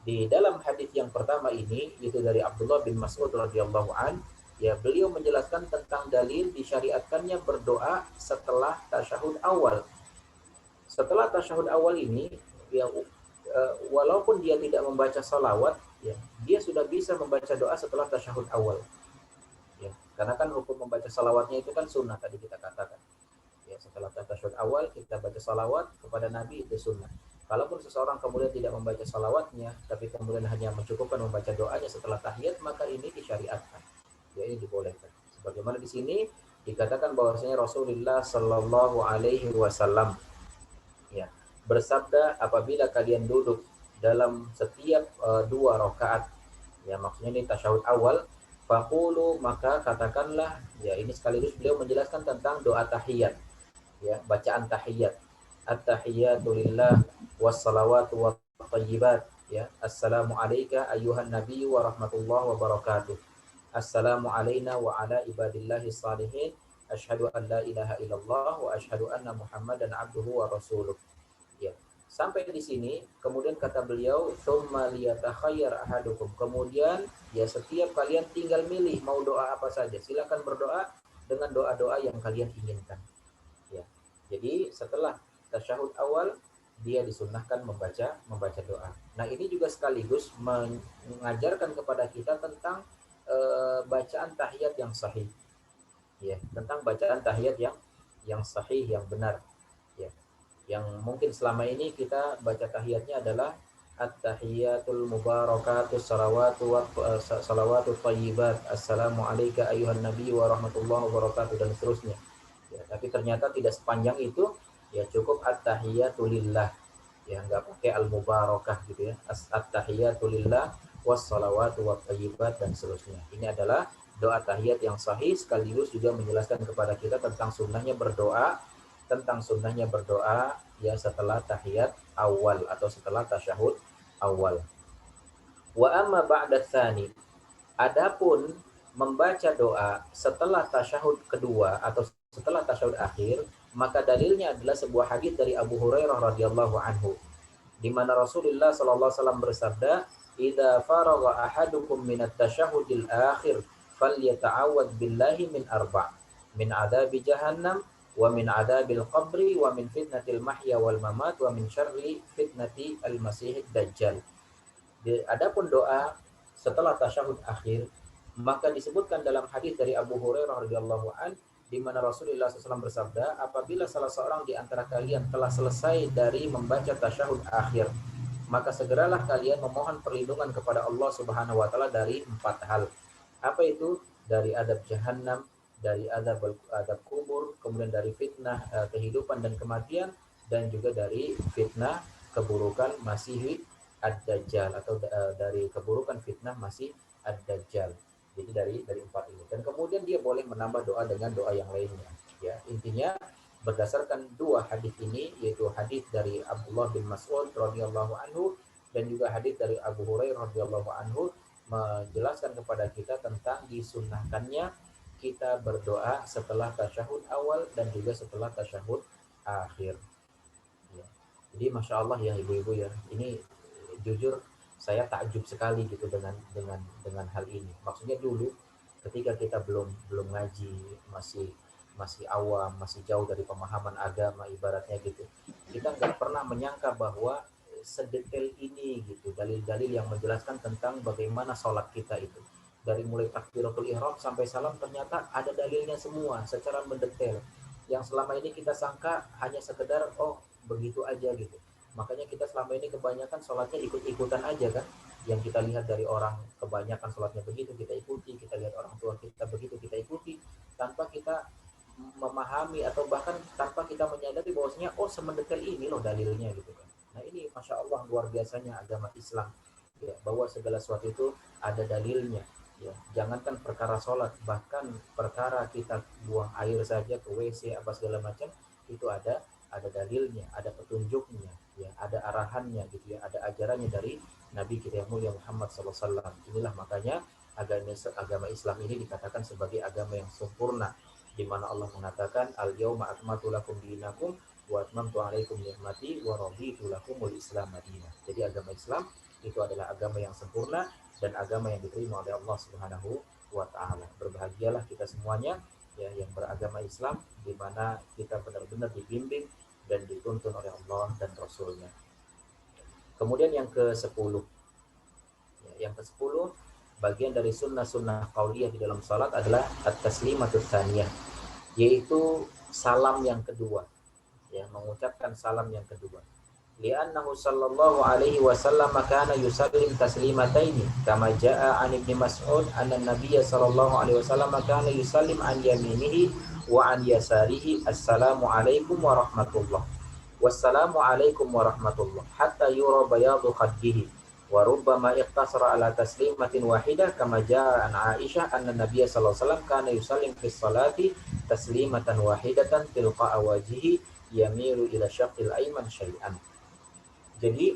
di dalam hadis yang pertama ini itu dari Abdullah bin Mas'ud radhiyallahu an, ya beliau menjelaskan tentang dalil disyariatkannya berdoa setelah tasyahud awal. Setelah tasyahud awal ini, ya walaupun dia tidak membaca salawat, ya dia sudah bisa membaca doa setelah tasyahud awal. Ya, karena kan hukum membaca salawatnya itu kan sunnah tadi kita katakan. Ya, setelah tasyahud awal kita baca salawat kepada Nabi itu sunnah. Kalaupun seseorang kemudian tidak membaca salawatnya, tapi kemudian hanya mencukupkan membaca doanya setelah tahiyat, maka ini disyariatkan. Ya, ini dibolehkan. Sebagaimana di sini dikatakan bahwasanya Rasulullah Shallallahu Alaihi Wasallam ya bersabda, apabila kalian duduk dalam setiap 2 rakaat, ya maksudnya ini tasyahud awal, faqulu, maka katakanlah, ya ini sekaligus beliau menjelaskan tentang doa tahiyat, ya bacaan tahiyat. At-tahiyatu lillah wassalawatu wattayyibat, ya assalamu alayka ayyuhan nabiyyu wa rahmatullahi wa barakatuh. Assalamu alayna wa ala ibadillahi salihin. Asyhadu an la ilaha illallah wa asyhadu anna Muhammadan abduhu wa rasuluh. Ya. Sampai di sini, kemudian kata beliau, tsumma liyatakhayyar ahadukum. Kemudian ya setiap kalian tinggal milih mau doa apa saja. Silakan berdoa dengan doa-doa yang kalian inginkan. Ya. Jadi setelah tasyahud awal dia disunnahkan membaca doa. Nah, ini juga sekaligus mengajarkan kepada kita tentang bacaan tahiyat yang sahih. Ya, tentang bacaan tahiyat yang sahih, yang benar. Ya. Yang mungkin selama ini kita baca tahiyatnya adalah at-tahiyatul mubarakatus salawatu thayyibat. Assalamu alayka ayyuhan nabiy wa rahmatullahi wa barakatuh dan seterusnya. Ya, tapi ternyata tidak sepanjang itu. Ya cukup at-tahiyatu lillah, ya nggak pakai al-mubarakah gitu ya. At-tahiyatu lillah wassalawatu wattayyibat dan seterusnya. Ini adalah doa tahiyat yang sahih, sekaligus juga menjelaskan kepada kita tentang sunnahnya berdoa ya setelah tahiyat awal atau setelah tasyahud awal. Wa amma ba'da tsani, adapun membaca doa setelah tasyahud kedua atau setelah tasyahud akhir, maka dalilnya adalah sebuah hadis dari Abu Hurairah radhiyallahu anhu, di mana Rasulullah sallallahu alaihi wasallam bersabda, "Idza faragha ahadukum minat tasyahudil akhir falyata'awwad billahi min arba', min adabi jahannam wa min adabil qabri wa min fitnatil mahya wal mamat wa min syarri fitnati al-masihid dajjal." Adapun doa setelah tasyahud akhir, maka disebutkan dalam hadis dari Abu Hurairah radhiyallahu an, di mana Rasulullah SAW bersabda, apabila salah seorang di antara kalian telah selesai dari membaca tasyahud akhir, maka segeralah kalian memohon perlindungan kepada Allah Subhanahu wa taala dari 4 hal. Apa itu? Dari adab jahannam, dari adab kubur, kemudian dari fitnah kehidupan dan kematian, dan juga dari fitnah keburukan Masih ad-Dajjal atau dari keburukan fitnah Masih ad-Dajjal. Jadi dari 4 ini. Dan kemudian dia boleh menambah doa dengan doa yang lainnya. Ya, intinya berdasarkan 2 hadis ini, yaitu hadis dari Abdullah bin Mas'ud radhiyallahu anhu dan juga hadis dari Abu Hurairah radhiyallahu anhu, menjelaskan kepada kita tentang disunnahkannya kita berdoa setelah tasyahud awal dan juga setelah tasyahud akhir. Ya. Jadi masya Allah ya ibu-ibu ya, ini jujur saya takjub sekali gitu dengan hal ini. Maksudnya dulu ketika kita belum ngaji, masih awam, masih jauh dari pemahaman agama ibaratnya gitu, kita nggak pernah menyangka bahwa sedetail ini gitu dalil-dalil yang menjelaskan tentang bagaimana sholat kita itu, dari mulai takbiratul ihram sampai salam, ternyata ada dalilnya semua secara mendetail, yang selama ini kita sangka hanya sekedar oh begitu aja gitu. Makanya kita selama ini kebanyakan sholatnya ikut-ikutan aja kan. Yang kita lihat dari orang kebanyakan sholatnya begitu, kita ikuti. Kita lihat orang tua kita begitu, kita ikuti. Tanpa kita memahami atau bahkan tanpa kita menyadari bahwasanya oh semendetail ini loh dalilnya gitu kan. Nah ini Masya Allah luar biasanya agama Islam. Ya, bahwa segala sesuatu itu ada dalilnya. Ya, jangankan perkara sholat, bahkan perkara kita buang air saja ke WC apa segala macam itu ada dalilnya, ada petunjuknya, ya, ada arahannya gitu ya, ada ajarannya dari Nabi kita yang mulia Muhammad SAW. Inilah makanya agama Islam ini dikatakan sebagai agama yang sempurna, di mana Allah mengatakan al-yauma akmaltu lakum dinakum wa atmamtu alaikum ni'mati wa raditu lakumul Islam madinah. Jadi agama Islam itu adalah agama yang sempurna dan agama yang diterima oleh Allah Subhanahu wa taala. Berbahagialah kita semuanya ya yang beragama Islam, di mana kita benar-benar dibimbing dan dituntun oleh Allah dan Rasulnya. Kemudian yang ke-10, ya, yang ke-10 bagian dari sunnah-sunnah qauliyah di dalam salat adalah at-taslimatus tsaniyah, yaitu salam yang kedua, ya, mengucapkan salam yang kedua. Li'annahu sallallahu alaihi wasallam kana yusallim taslimataini kama jaa an Ibnu Mas'ud anna Nabiy sallallahu alaihi wasallam kana yusallim an yaminihi wa an yasarihi assalamu alaikum warahmatullah wassalamu alaikum warahmatullah hatta yura bayadu khaddihi wa rubbama iqtasara ala taslimatin wahidah kama jaa an Aisyah anna Nabiy sallallahu alaihi wasallam kana yusallim fi sholati taslimatan wahidatan tilqa'a wajhihi yamilu ila syaqqil ayman syai'an. Jadi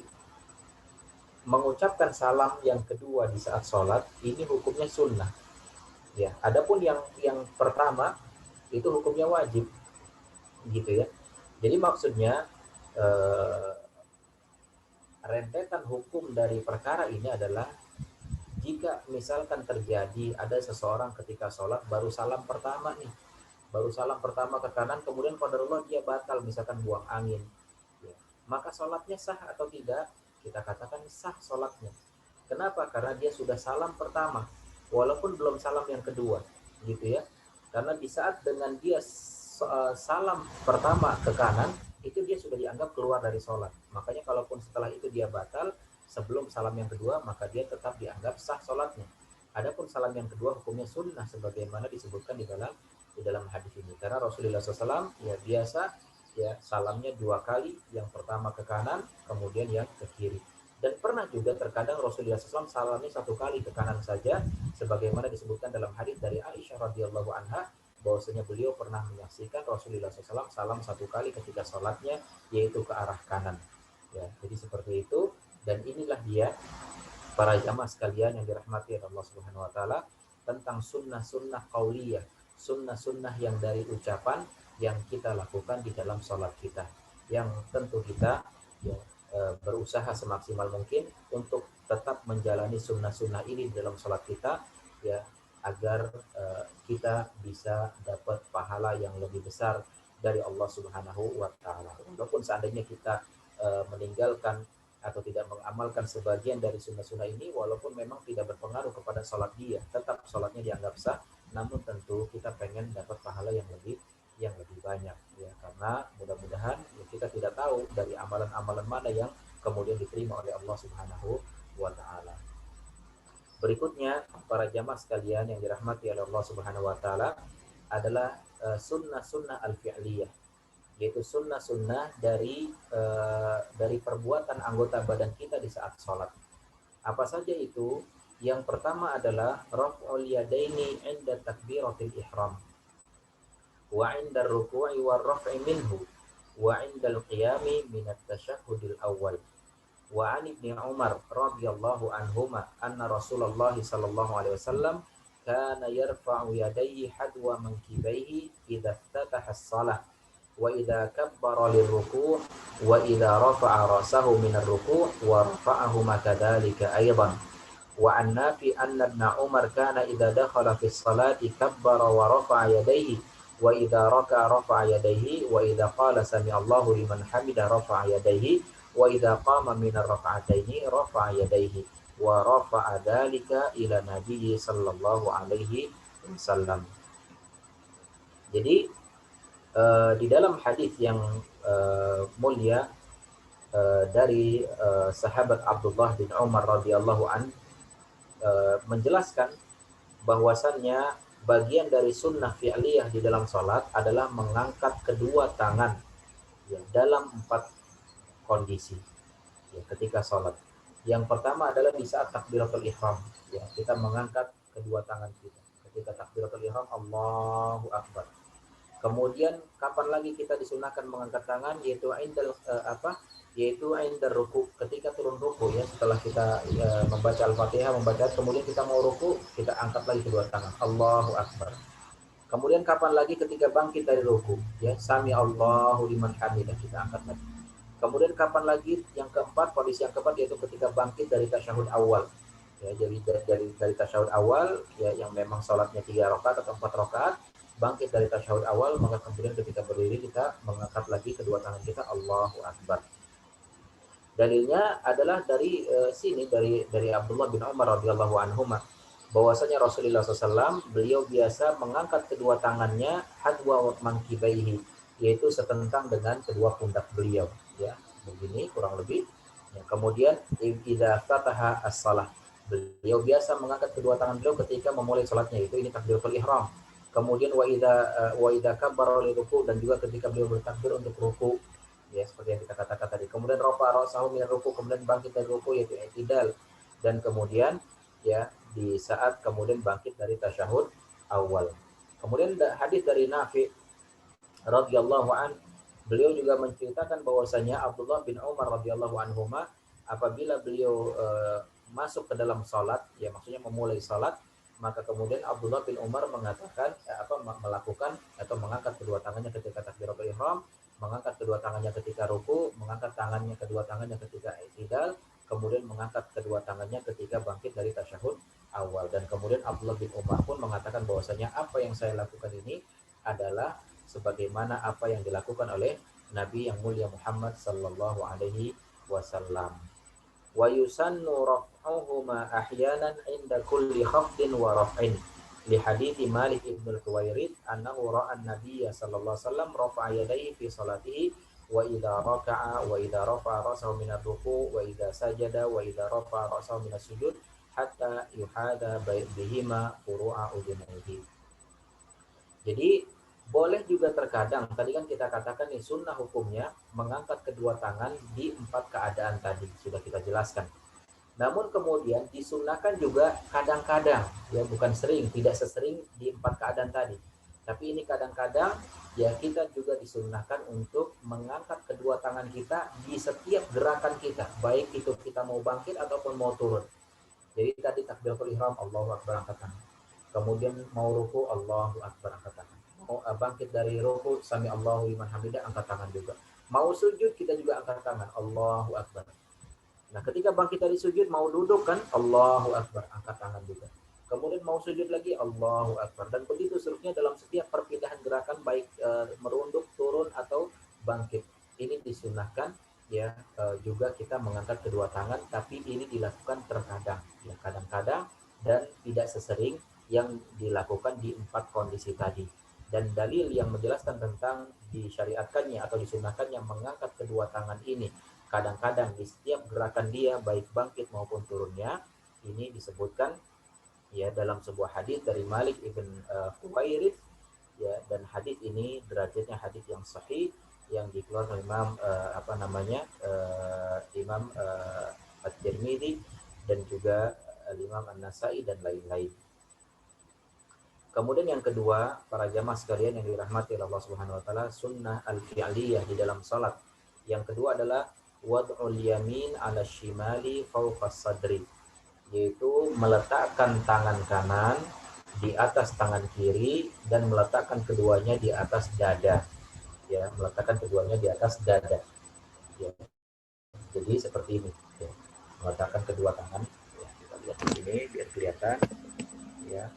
mengucapkan salam yang kedua di saat sholat ini hukumnya sunnah. Ya, adapun yang pertama itu hukumnya wajib, gitu ya. Jadi maksudnya rentetan hukum dari perkara ini adalah jika misalkan terjadi ada seseorang ketika sholat baru salam pertama nih, baru salam pertama ke kanan, kemudian qadarullah dia batal misalkan buang angin. Ya, maka sholatnya sah atau tidak? Kita katakan sah sholatnya. Kenapa? Karena dia sudah salam pertama, walaupun belum salam yang kedua, gitu ya. Karena di saat dengan dia salam pertama ke kanan, itu dia sudah dianggap keluar dari sholat. Makanya kalaupun setelah itu dia batal, sebelum salam yang kedua, maka dia tetap dianggap sah sholatnya. Adapun salam yang kedua hukumnya sunnah, sebagaimana disebutkan di dalam hadis ini. Karena Rasulullah SAW ya biasa ya salamnya 2 kali, yang pertama ke kanan, kemudian yang ke kiri. Dan pernah juga terkadang Rasulullah SAW salamnya 1 kali ke kanan saja, sebagaimana disebutkan dalam hadis dari Aisyah radhiyallahu anha, bahwasanya beliau pernah menyaksikan Rasulullah SAW salam 1 kali ketika sholatnya, yaitu ke arah kanan. Ya, jadi seperti itu. Dan inilah dia para jamaah sekalian yang dirahmati oleh Allah Subhanahu wa taala, tentang sunnah-sunnah qauliyah, sunnah-sunnah yang dari ucapan yang kita lakukan di dalam sholat kita, yang tentu kita ya, berusaha semaksimal mungkin untuk tetap menjalani sunnah-sunnah ini di dalam sholat kita, ya, agar kita bisa dapat pahala yang lebih besar dari Allah Subhanahu wa taala. Walaupun seandainya kita meninggalkan atau tidak mengamalkan sebagian dari sunnah-sunnah ini, walaupun memang tidak berpengaruh kepada sholat dia, tetap sholatnya dianggap sah, namun tentu kita pengen dapat pahala yang lebih banyak, ya, karena mudah-mudahan ya, kita tidak tahu dari amalan-amalan mana yang kemudian diterima oleh Allah Subhanahu wa taala. Berikutnya, para jamaah sekalian yang dirahmati oleh Allah Subhanahu wa taala, adalah sunnah-sunnah al-fi'liyah, yaitu sunnah-sunnah dari perbuatan anggota badan kita di saat sholat. Apa saja itu? Yang pertama adalah raf'ul yadaini 'inda takbiratil ihram, wa 'inda ruku'i war raf'i minhu, wa 'inda al-qiyami min at-tasyahhudil awwal. Wa 'an Ibnu Umar radhiyallahu anhuma anna Rasulullah sallallahu alaihi wasallam kana yarfa'u yadayhi hadwa mankibaihi idza iftataha as-shalah wa idza kabbara lirruku' wa idza rafa'a ra'sahu min ar-ruku' wa rafa'ahuma kadzalika aidan. Wa an Nafi anna Ibn Umar kana idza dakhala fi as-salati kabbara wa rafa'a yadayhi wa idza raka'a rafa'a yadayhi wa idza qala sami Allahu liman hamidah rafa'a yadayhi wa idza qama min ar-rak'ataini rafa'a yadayhi wa rafa'a dzalika ila Nabi sallallahu alaihi wasallam. Jadi di dalam hadis yang mulia dari sahabat Abdullah bin Umar radhiyallahu an menjelaskan bahwasannya bagian dari sunnah fi'liyah di dalam salat adalah mengangkat kedua tangan ya, dalam 4 kondisi ya, ketika salat. Yang pertama adalah di saat takbiratul ihram ya, kita mengangkat kedua tangan kita. Ketika takbiratul ihram, Allahu Akbar. Kemudian kapan lagi kita disunahkan mengangkat tangan, yaitu indal yaitu indar ruku, ketika turun ruku ya, setelah kita membaca Al-Fatihah, membaca, kemudian kita mau ruku, kita angkat lagi kedua tangan, Allahu Akbar. Kemudian kapan lagi ketika bangkit dari ruku ya, Sami Allahu liman hamidah, kita angkat lagi. Kemudian kapan lagi, yang keempat, kondisi yang keempat, yaitu ketika bangkit dari tasyahud awal ya, jadi dari tasyahud awal ya, yang memang sholatnya 3 rakaat atau 4 rakaat, bangkit dari tasyahud awal, maka kemudian ketika berdiri kita mengangkat lagi kedua tangan kita, Allahu Akbar. Dalilnya adalah dari sini, dari Abdullah bin Umar radhiyallahu anhu, bahwasanya Rasulullah SAW beliau biasa mengangkat kedua tangannya hadwa mankibaihi, yaitu setentang dengan kedua pundak beliau ya, begini kurang lebih ya. Kemudian idza fataha as-shalah, beliau biasa mengangkat kedua tangan beliau ketika memulai salatnya, itu ini takbiratul ihram. Kemudian wa idza kabbara liruku, dan juga ketika beliau bertakbir untuk ruku ya, seperti yang kita katakan tadi. Kemudian rafa ra'sahu min ruku, kemudian bangkit dari ruku yaitu i'tidal, dan kemudian ya di saat kemudian bangkit dari tasyahud awal. Kemudian hadis dari Nafi radhiyallahu an, beliau juga menceritakan bahwasanya Abdullah bin Umar radhiyallahu anhuma apabila beliau masuk ke dalam salat ya, maksudnya memulai salat, maka kemudian Abdullah bin Umar mengatakan melakukan atau mengangkat kedua tangannya ketika takbiratul ihram, mengangkat kedua tangannya ketika ruku, mengangkat tangannya kedua tangannya ketika i'tidal, kemudian mengangkat kedua tangannya ketika bangkit dari tasyahud awal. Dan kemudian Abdullah bin Umar pun mengatakan bahwasanya apa yang saya lakukan ini adalah sebagaimana apa yang dilakukan oleh Nabi yang mulia Muhammad sallallahu alaihi wasallam. Wa yusannu raf'uhuma ahyanan inda kulli khafdin wa raf'in, li hadithi Malik ibn al-Huwairid annahu ra'a an-nabiyya sallallahu alaihi wasallam rafa'a yadayhi fi salatihi wa idza raka'a wa idza rafa'a ra'sahu min ar-ruku' wa idza sajada wa idza rafa'a ra'sahu min as-sujud hatta yuhada bihima furu'a udunaihi. Jadi boleh juga terkadang, tadi kan kita katakan nih sunnah hukumnya mengangkat kedua tangan di 4 keadaan tadi sudah kita jelaskan. Namun kemudian disunahkan juga kadang-kadang, ya bukan sering, tidak sesering di 4 keadaan tadi. Tapi ini kadang-kadang ya kita juga disunahkan untuk mengangkat kedua tangan kita di setiap gerakan kita, baik itu kita mau bangkit ataupun mau turun. Jadi tadi takbiratul ihram, Allahu Akbar, angkat tangan. Kemudian mau ruku, Allahu Akbar, angkat tangan. Mau bangkit dari ruku, Sami Allahu liman hamidah, angkat tangan juga. Mau sujud kita juga angkat tangan, Allahu Akbar. Nah, ketika bangkit dari sujud mau duduk kan, Allahu Akbar, angkat tangan juga. Kemudian mau sujud lagi, Allahu Akbar. Dan begitu seterusnya dalam setiap perpindahan gerakan, baik merunduk, turun, atau bangkit. Ini disunahkan ya, juga kita mengangkat kedua tangan, tapi ini dilakukan terkadang, ya kadang-kadang, dan tidak sesering yang dilakukan di 4 kondisi tadi. Dan dalil yang menjelaskan tentang disyariatkannya atau disunahkannya mengangkat kedua tangan ini kadang-kadang di setiap gerakan dia, baik bangkit maupun turunnya, ini disebutkan ya dalam sebuah hadis dari Malik ibn Huwairid ya, dan hadis ini derajatnya hadis yang sahih yang dikeluarkan oleh Imam At-Tirmidzi dan juga Imam An-Nasai dan lain-lain. Kemudian yang kedua, para jamaah sekalian yang dirahmati Allah Subhanahu wa taala, sunnah al-fi'liyah di dalam salat. Yang kedua adalah wad'ul yamin 'ala shimali fawqa sadri, yaitu meletakkan tangan kanan di atas tangan kiri dan meletakkan keduanya di atas dada. Ya, meletakkan keduanya di atas dada. Ya. Jadi seperti ini. Ya. Meletakkan kedua tangan. Ya, kita lihat di sini biar kelihatan. Ya.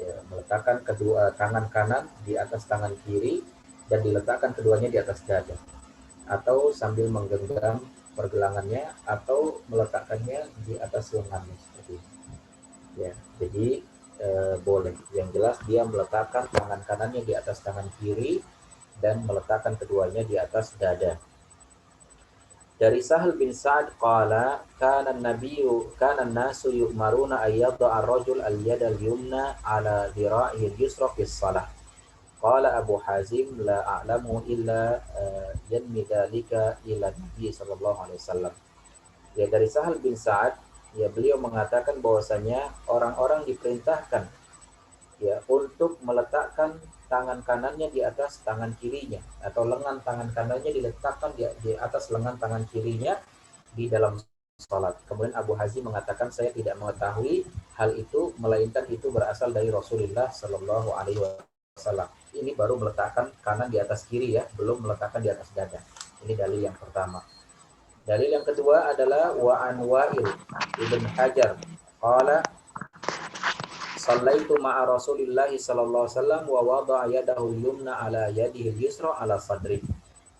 Ya, meletakkan kedua tangan kanan di atas tangan kiri dan diletakkan keduanya di atas dada, atau sambil menggenggam pergelangannya atau meletakkannya di atas lengannya seperti ini. Ya, jadi boleh. Yang jelas dia meletakkan tangan kanannya di atas tangan kiri dan meletakkan keduanya di atas dada. Dari Sahal bin Sa'ad qala kana an-nasu yu'maruna ayyadha ar-rajul al-yada al-yumna ala dhira'ihi al-yusra fi shalah. Qala Abu Hazim la a'lamu illa yanmi dzalika ila Nabi sallallahu alaihi wasallam. Ya, dari Sahal bin Sa'ad ya beliau mengatakan bahwasanya orang-orang diperintahkan ya untuk meletakkan tangan kanannya di atas tangan kirinya, atau lengan tangan kanannya diletakkan di atas lengan tangan kirinya di dalam sholat. Kemudian Abu Hazim mengatakan saya tidak mengetahui hal itu, melainkan itu berasal dari Rasulullah Shallallahu Alaihi Wasallam. Ini baru meletakkan kanan di atas kiri ya, belum meletakkan di atas dada. Ini dalil yang pertama. Dalil yang kedua adalah wa an Wa'il ibn Hajar qala Sallaitu ma'a Rasulillahi sallallahu alaihi wasallam wa wada'a yadahu yumna ala yadihi yusra ala sadri.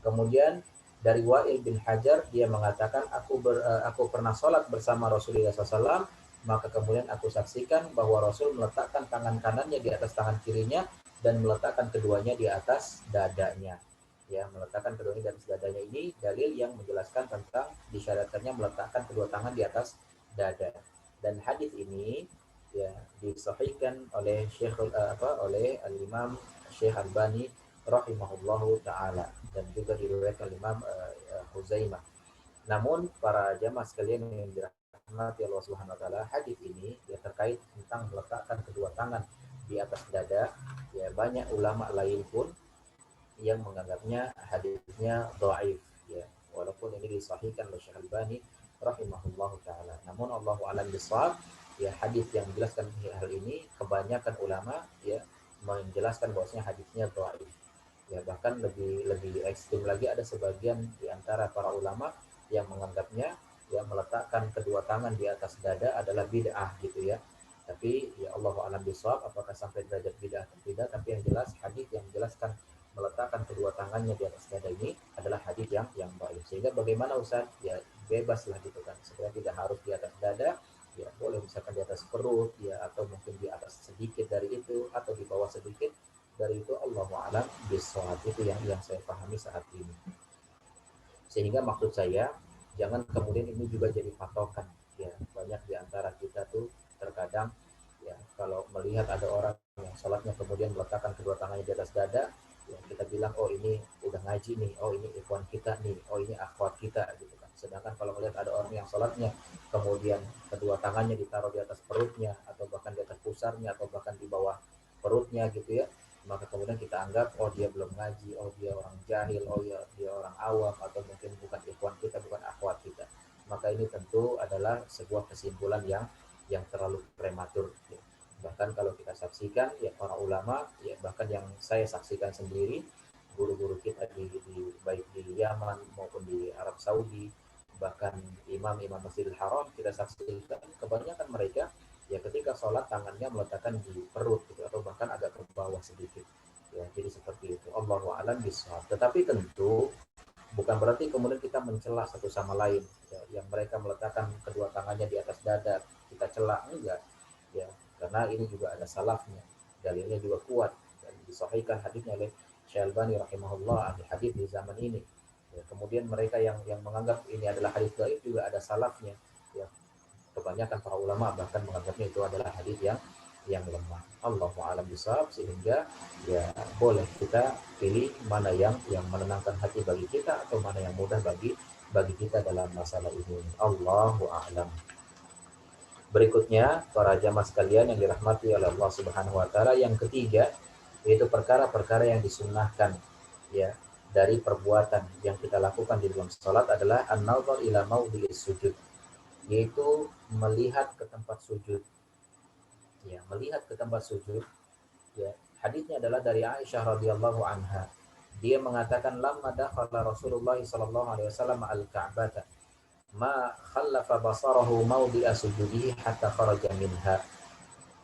Kemudian dari Wa'il bin Hajar dia mengatakan aku pernah sholat bersama Rasulullah SAW, maka kemudian aku saksikan bahwa Rasul meletakkan tangan kanannya di atas tangan kirinya dan meletakkan keduanya di atas dadanya. Ya, meletakkan keduanya di atas dadanya ini dalil yang menjelaskan tentang disyariatkannya meletakkan kedua tangan di atas dada. Dan hadis ini ya disahihkan oleh oleh Al-Imam Syekh Albani rahimahullahu taala dan juga diriwayatkan Imam Huzaimah. Namun para jamaah sekalian yang dirahmati Allah Subhanahu wa taala, hadis ini ya terkait tentang meletakkan kedua tangan di atas dada, ya banyak ulama lain pun yang menganggapnya hadisnya dhaif ya, walaupun ini disahihkan oleh Syekh Albani rahimahullahu taala. Namun Allahu a'lam bishawab, ya hadis yang menjelaskan hal ini kebanyakan ulama ya menjelaskan bahwasanya hadisnya dhaif. Ya bahkan lebih ekstrim lagi, ada sebagian di antara para ulama yang menganggapnya ya meletakkan kedua tangan di atas dada adalah bid'ah gitu ya. Tapi ya Allahu a'lam bishawab apakah sampai derajat bid'ah atau tidak, tapi yang jelas hadis yang menjelaskan meletakkan kedua tangannya di atas dada ini adalah hadis yang baik. Sehingga bagaimana Ustaz? Ya bebaslah gitu kan. Sebenarnya tidak harus di atas dada, ya boleh misalkan di atas perut ya, atau mungkin di atas sedikit dari itu atau di bawah sedikit dari itu. Allahu a'lam bishawab. Itu yang saya pahami saat ini. Sehingga maksud saya jangan kemudian ini juga jadi patokan ya. Banyak di antara kita tuh terkadang ya kalau melihat ada orang yang sholatnya kemudian meletakkan kedua tangannya di atas dada, ya kita bilang oh ini udah ngaji nih, oh ini ikhwan kita nih, oh ini akhwat kita gitu kan. Sedangkan kalau melihat ada orang yang sholatnya kemudian kedua tangannya ditaruh di atas perutnya atau bahkan di atas pusarnya atau bahkan di bawah perutnya gitu ya, maka kemudian kita anggap oh dia belum ngaji, oh dia orang jahil, oh ya dia orang awam, atau mungkin bukan ikhwan kita, bukan akhwat kita. Maka ini tentu adalah sebuah kesimpulan yang terlalu prematur ya. Bahkan kalau kita saksikan ya para ulama ya, bahkan yang saya saksikan sendiri, guru-guru kita baik di Yaman maupun di Arab Saudi, bahkan imam-imam Masjidil Haram, kita saksikan kebanyakan mereka ya ketika sholat tangannya meletakkan di perut gitu, atau bahkan agak ke bawah sedikit ya. Jadi seperti itu, Allahu a'lam bishawab. Tetapi tentu bukan berarti kemudian kita mencela satu sama lain ya, yang mereka meletakkan kedua tangannya di atas dada kita celak, enggak ya, karena ini juga ada salafnya, dalilnya juga kuat dan disahihkan hadisnya oleh Syekh Albani rahimahullah, ahli hadis di zaman ini ya. Kemudian mereka yang menganggap ini adalah hadis dhaif juga ada salafnya ya. Kebanyakan para ulama bahkan menganggapnya itu adalah hadis yang lemah. Allahu a'lam bishawab. Sehingga ya boleh kita pilih mana yang menenangkan hati bagi kita atau mana yang mudah bagi kita dalam masalah ini. Allahu a'lam. Berikutnya para jamaah sekalian yang dirahmati oleh Allah Subhanahu wa taala, yang ketiga yaitu perkara-perkara yang disunnahkan ya dari perbuatan yang kita lakukan di dalam salat adalah an-nazar ila maudhi'is sujud, yaitu melihat ke tempat sujud ya, melihat ke tempat sujud ya. Hadisnya adalah dari Aisyah radhiyallahu anha, dia mengatakan lamma dakhala Rasulullah sallallahu alaihi wasallam al-Ka'bah ma khallafa basarahu mawdi'a sujudihi hatta kharaja minha.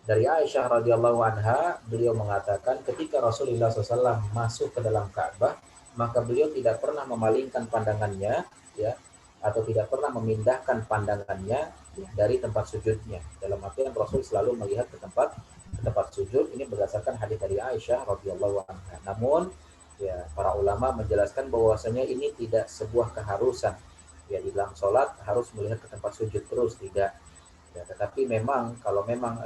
Dari Aisyah radhiyallahu anha, beliau mengatakan ketika Rasulullah SAW masuk ke dalam Ka'bah, maka beliau tidak pernah memalingkan pandangannya ya, atau tidak pernah memindahkan pandangannya dari tempat sujudnya. Dalam artian Rasul selalu melihat ke tempat sujud. Ini berdasarkan hadis dari Aisyah radhiyallahu anha. Namun ya para ulama menjelaskan bahwasanya ini tidak sebuah keharusan ya, di dalam sholat harus melihat ke tempat sujud terus, tidak ya. Tetapi memang kalau memang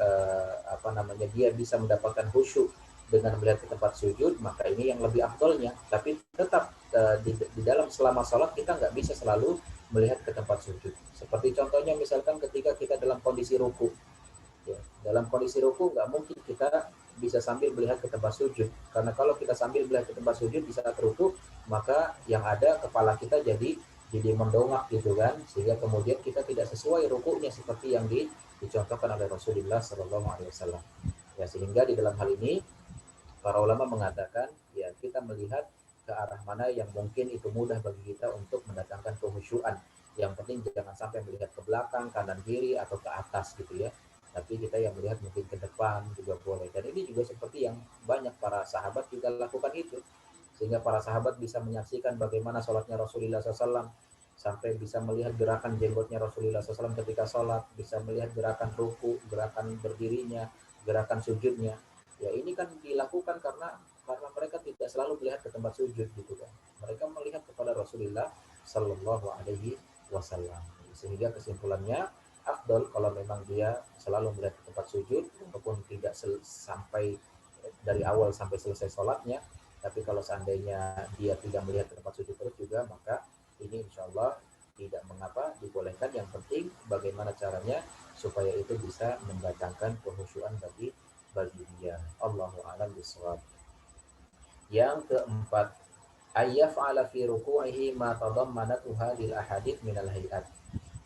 dia bisa mendapatkan khusyuk dengan melihat ke tempat sujud, maka ini yang lebih afdolnya. Tapi tetap di dalam selama sholat kita nggak bisa selalu melihat ke tempat sujud. Seperti contohnya misalkan ketika kita dalam kondisi ruku. Ya, dalam kondisi ruku nggak mungkin kita bisa sambil melihat ke tempat sujud. Karena kalau kita sambil melihat ke tempat sujud di saat ruku, maka yang ada kepala kita jadi mendongak gitu kan, sehingga kemudian kita tidak sesuai rukunya seperti yang dicontohkan oleh Rasulullah Shallallahu Alaihi Wasallam. Ya, sehingga di dalam hal ini para ulama mengatakan ya kita melihat ke arah mana yang mungkin itu mudah bagi kita untuk mendatangkan kehusyuan. Yang penting jangan sampai melihat ke belakang, kanan kiri atau ke atas gitu ya. Tapi kita yang melihat mungkin ke depan juga boleh. Dan ini juga seperti yang banyak para sahabat juga lakukan itu. Sehingga para sahabat bisa menyaksikan bagaimana sholatnya Rasulullah SAW, sampai bisa melihat gerakan jenggotnya Rasulullah SAW ketika sholat, bisa melihat gerakan ruku, gerakan berdirinya, gerakan sujudnya. Ya ini kan dilakukan karena mereka tidak selalu melihat ke tempat sujud gitu kan. Mereka melihat kepada Rasulullah Sallallahu Alaihi Wasallam. Sehingga kesimpulannya afdol kalau memang dia selalu melihat ke tempat sujud walaupun tidak sampai dari awal sampai selesai sholatnya. Tapi kalau seandainya dia tidak melihat ke tempat sujud terus juga, maka ini insya Allah tidak mengapa, dibolehkan. Yang penting bagaimana caranya supaya itu bisa mendatangkan kehusyuan bagi dia. Allahu a'lam bishawab. Yang keempat, ayyaf'ala fi ruku'ihi ma tadammanatu hadhil ahadits minal hayat.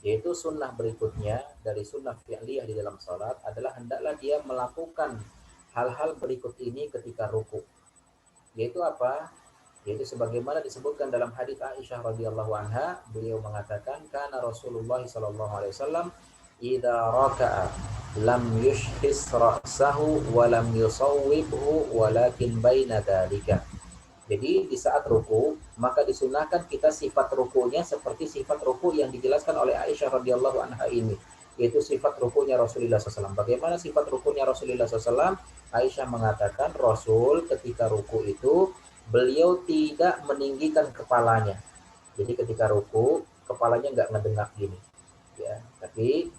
Yaitu sunnah berikutnya dari sunnah fi'liyah di dalam salat adalah hendaklah dia melakukan hal-hal berikut ini ketika ruku. Yaitu apa? Yaitu sebagaimana disebutkan dalam hadits Aisyah radhiyallahu anha, beliau mengatakan kana Rasulullah sallallahu alaihi wasallam idza raka'a lam yushkhis ra'sahu wa lam yusawwibhu walakin baina dzalika. Jadi di saat ruku, maka disunahkan kita sifat rukunya seperti sifat ruku yang dijelaskan oleh Aisyah radhiyallahu anha ini, yaitu sifat rukunya Rasulullah SAW. Bagaimana sifat rukunya Rasulullah SAW? Aisyah mengatakan Rasul ketika ruku itu beliau tidak meninggikan kepalanya. Jadi ketika ruku kepalanya nggak ngedengak gini, ya, tapi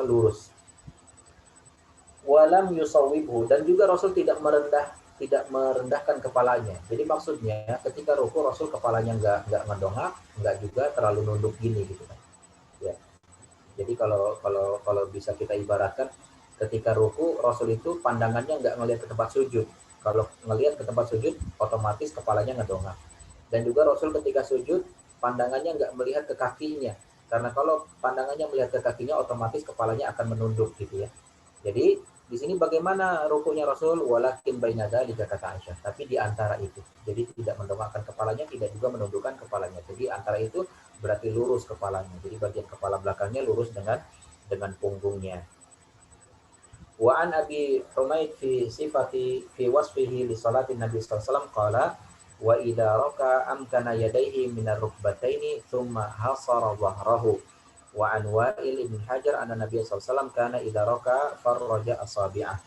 lurus. Walam yusawwibhu, dan juga Rasul tidak merendahkan kepalanya. Jadi maksudnya ketika ruku Rasul kepalanya nggak ngedongak, nggak juga terlalu nunduk gini gitu kan. Ya. Jadi kalau bisa kita ibaratkan ketika ruku Rasul itu pandangannya nggak ngelihat ke tempat sujud. Kalau ngelihat ke tempat sujud otomatis kepalanya ngedongak. Dan juga Rasul ketika sujud pandangannya nggak melihat ke kakinya. Karena kalau pandangannya melihat ke kakinya otomatis kepalanya akan menunduk gitu ya. Jadi di sini bagaimana rukunya Rasul? Walakin baina dzalika kata Aisyah. Tapi di antara itu. Jadi tidak mendongakkan kepalanya, tidak juga menundukkan kepalanya. Jadi antara itu berarti lurus kepalanya. Jadi bagian kepala belakangnya lurus dengan punggungnya. Wa an Abi Humaid fi wasfihi li salatin Nabi sallallahu alaihi wasallam qala wa idza raka amkana yadayhi min ar-rukbataini thumma hasara dhahrahu. Wa an Wa'il ibn Hajar anna Nabi sallallahu alaihi wasallam kana idza raka farraja asabi'ah.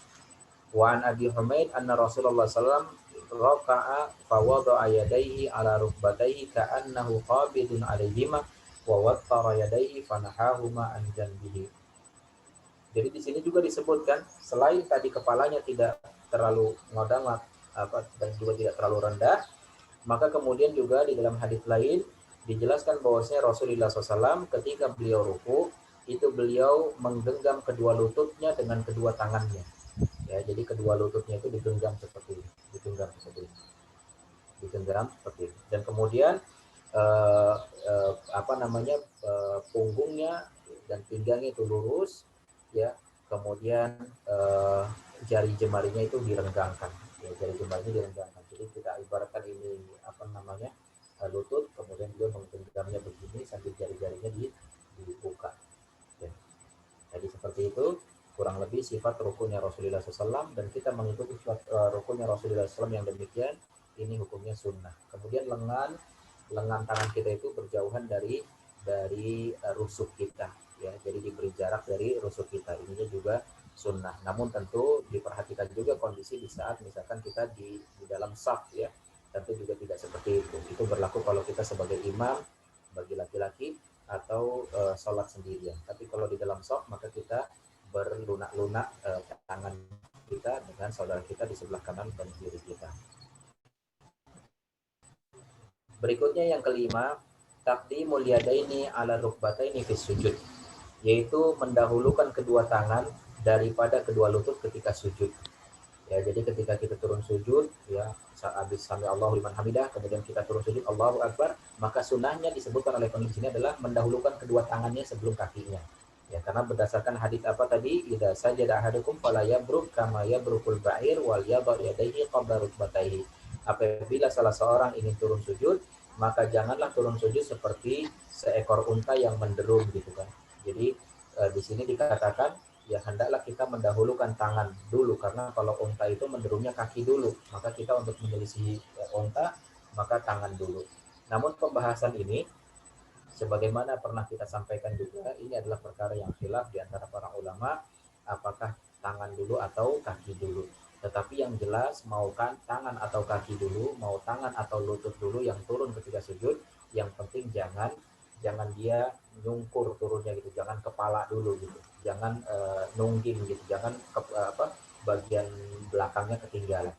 Wa an Abi Humaid anna Rasulullah sallallahu alaihi wasallam raka'a fa wada'a yadayhi ala rukbatayhi ka'annahu qabidun 'alaihima wa wattara yadayhi fanahahuma an janbihi. Jadi di sini juga disebutkan selain tadi kepalanya tidak terlalu ngodang dan juga tidak terlalu rendah, maka kemudian juga di dalam hadis lain dijelaskan bahwasanya Rasulullah SAW ketika beliau ruku itu beliau menggenggam kedua lututnya dengan kedua tangannya. Ya, jadi kedua lututnya itu digenggam seperti ini, digenggam seperti ini, digenggam seperti ini. Dan kemudian punggungnya dan pinggangnya itu lurus, ya. Kemudian jari jemarinya itu direnggangkan, ya, jari jemarinya direnggangkan. Jadi kita ibaratkan ini lutut, kemudian dia menggenggamnya begini sambil jari-jarinya dibuka. Ya. Jadi seperti itu kurang lebih sifat rukunya Rasulullah SAW, dan kita mengikuti sifat rukunya Rasulullah SAW yang demikian. Ini hukumnya sunnah. Kemudian lengan tangan kita itu berjauhan dari rusuk kita, ya. Jadi diberi jarak dari rusuk kita. Ininya juga sunnah. Namun tentu diperhatikan juga kondisi di saat misalkan kita di dalam saf, ya. Tentu juga tidak seperti itu. Itu berlaku kalau kita sebagai imam bagi laki-laki atau sholat sendirian. Tapi kalau di dalam saf maka kita berlunak-lunak tangan kita dengan saudara kita di sebelah kanan dan kiri kita. Berikutnya yang kelima, taqdimul yadaini ala rukbataini fi sujud, yaitu mendahulukan kedua tangan daripada kedua lutut ketika sujud. Ya, jadi ketika kita turun sujud, ya, habis sami Allahu liman hamidah, kemudian kita turun sujud Allahu Akbar, maka sunnahnya disebutkan oleh penulis ini adalah mendahulukan kedua tangannya sebelum kakinya. Ya, karena berdasarkan hadis apa tadi, idza sajada ahadukum fala yabruk kama yabrukul ba'ir wal yadha yadayhi qabla rukbatayhi. Apabila salah seorang ingin turun sujud, maka janganlah turun sujud seperti seekor unta yang menderum gitu kan. Jadi di sini dikatakan ya hendaklah kita mendahulukan tangan dulu, karena kalau unta itu menderumnya kaki dulu, maka kita untuk menyelisihi unta maka tangan dulu. Namun pembahasan ini sebagaimana pernah kita sampaikan juga, ini adalah perkara yang khilaf di antara para ulama, apakah tangan dulu atau kaki dulu. Tetapi yang jelas, mau kan tangan atau kaki dulu, mau tangan atau lutut dulu yang turun ketika sujud, yang penting jangan dia nyungkur turunnya gitu, jangan kepala dulu gitu, jangan nungging gitu, jangan bagian belakangnya ketinggalan.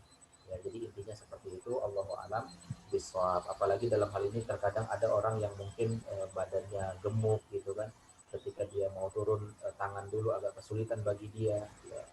Ya, jadi intinya seperti itu. Allahu a'lam bishawab. Apalagi dalam hal ini terkadang ada orang yang mungkin badannya gemuk gitu kan, ketika dia mau turun tangan dulu agak kesulitan bagi dia ya.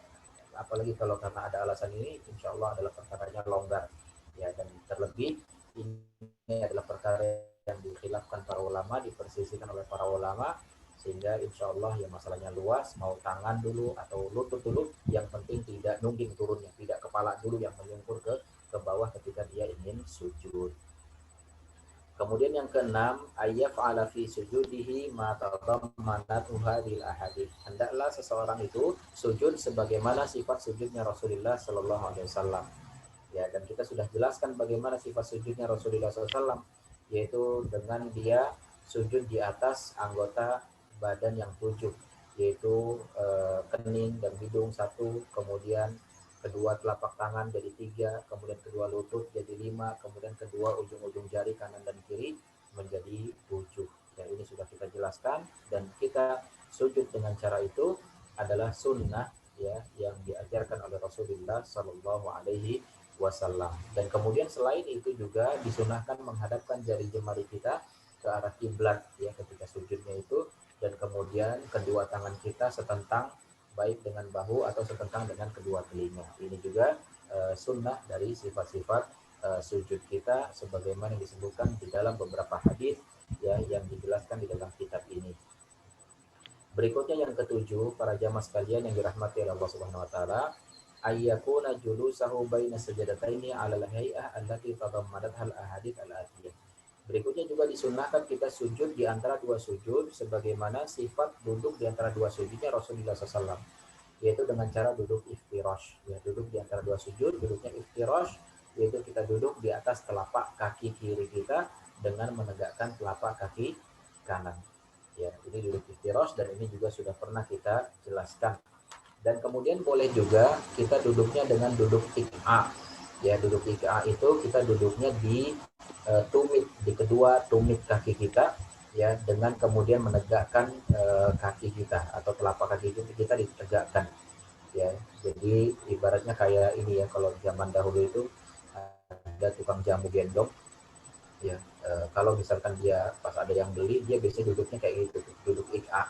Apalagi kalau karena ada alasan ini, insya Allah adalah perkaranya longgar ya. Dan terlebih ini adalah perkara yang dikhilafkan para ulama, dipersisikan oleh para ulama, sehingga insya Allah ya masalahnya luas, mau tangan dulu atau lutut dulu, yang penting tidak nungging turunnya, tidak kepala dulu yang menyungkur ke bawah ketika dia ingin sujud. Kemudian yang keenam, ayyaf'ala fi sujudihi ma tadammanathu hadhil ahadits. Hendaklah seseorang itu sujud sebagaimana sifat sujudnya Rasulullah sallallahu alaihi wasallam. Ya, dan kita sudah jelaskan bagaimana sifat sujudnya Rasulullah SAW, yaitu dengan dia sujud di atas anggota badan yang 7, yaitu kening dan hidung 1, kemudian kedua telapak tangan jadi 3, kemudian kedua lutut jadi 5, kemudian kedua ujung-ujung jari kanan dan kiri menjadi 7. Ya, ini sudah kita jelaskan, dan kita sujud dengan cara itu adalah sunnah ya yang diajarkan oleh Rasulullah Sallallahu Alaihi Wasallam. Dan kemudian selain itu juga disunahkan menghadapkan jari jemari kita ke arah kiblat ya ketika sujudnya itu, dan kemudian kedua tangan kita setentang baik dengan bahu atau setentang dengan kedua telinga. Ini juga sunnah dari sifat-sifat sujud kita sebagaimana disebutkan di dalam beberapa hadis ya yang dijelaskan di dalam kitab ini. Berikutnya yang ketujuh, para jamaah sekalian yang dirahmati oleh Allah Subhanahu wa taala, ayyakuna julusahu baina sajadataini 'ala al-hay'ah allati tadammanatha al-ahadits al-atiyah. Berikutnya juga disunnahkan kita sujud di antara dua sujud sebagaimana sifat duduk di antara dua sujudnya Rasulullah SAW, yaitu dengan cara duduk iftirash. Ya, duduk di antara dua sujud, duduknya iftirash, yaitu kita duduk di atas telapak kaki kiri kita dengan menegakkan telapak kaki kanan. Ya, ini duduk iftirash, dan ini juga sudah pernah kita jelaskan. Dan kemudian boleh juga kita duduknya dengan duduk ik'a. Ya, duduk ik'a itu kita duduknya di tumit, di kedua tumit kaki kita ya, dengan kemudian menegakkan kaki kita atau telapak kaki kita ditegakkan ya. Jadi ibaratnya kayak ini ya, kalau zaman dahulu itu ada tukang jamu gendong ya, kalau misalkan dia pas ada yang beli, dia biasanya duduknya kayak gitu, duduk ik'a,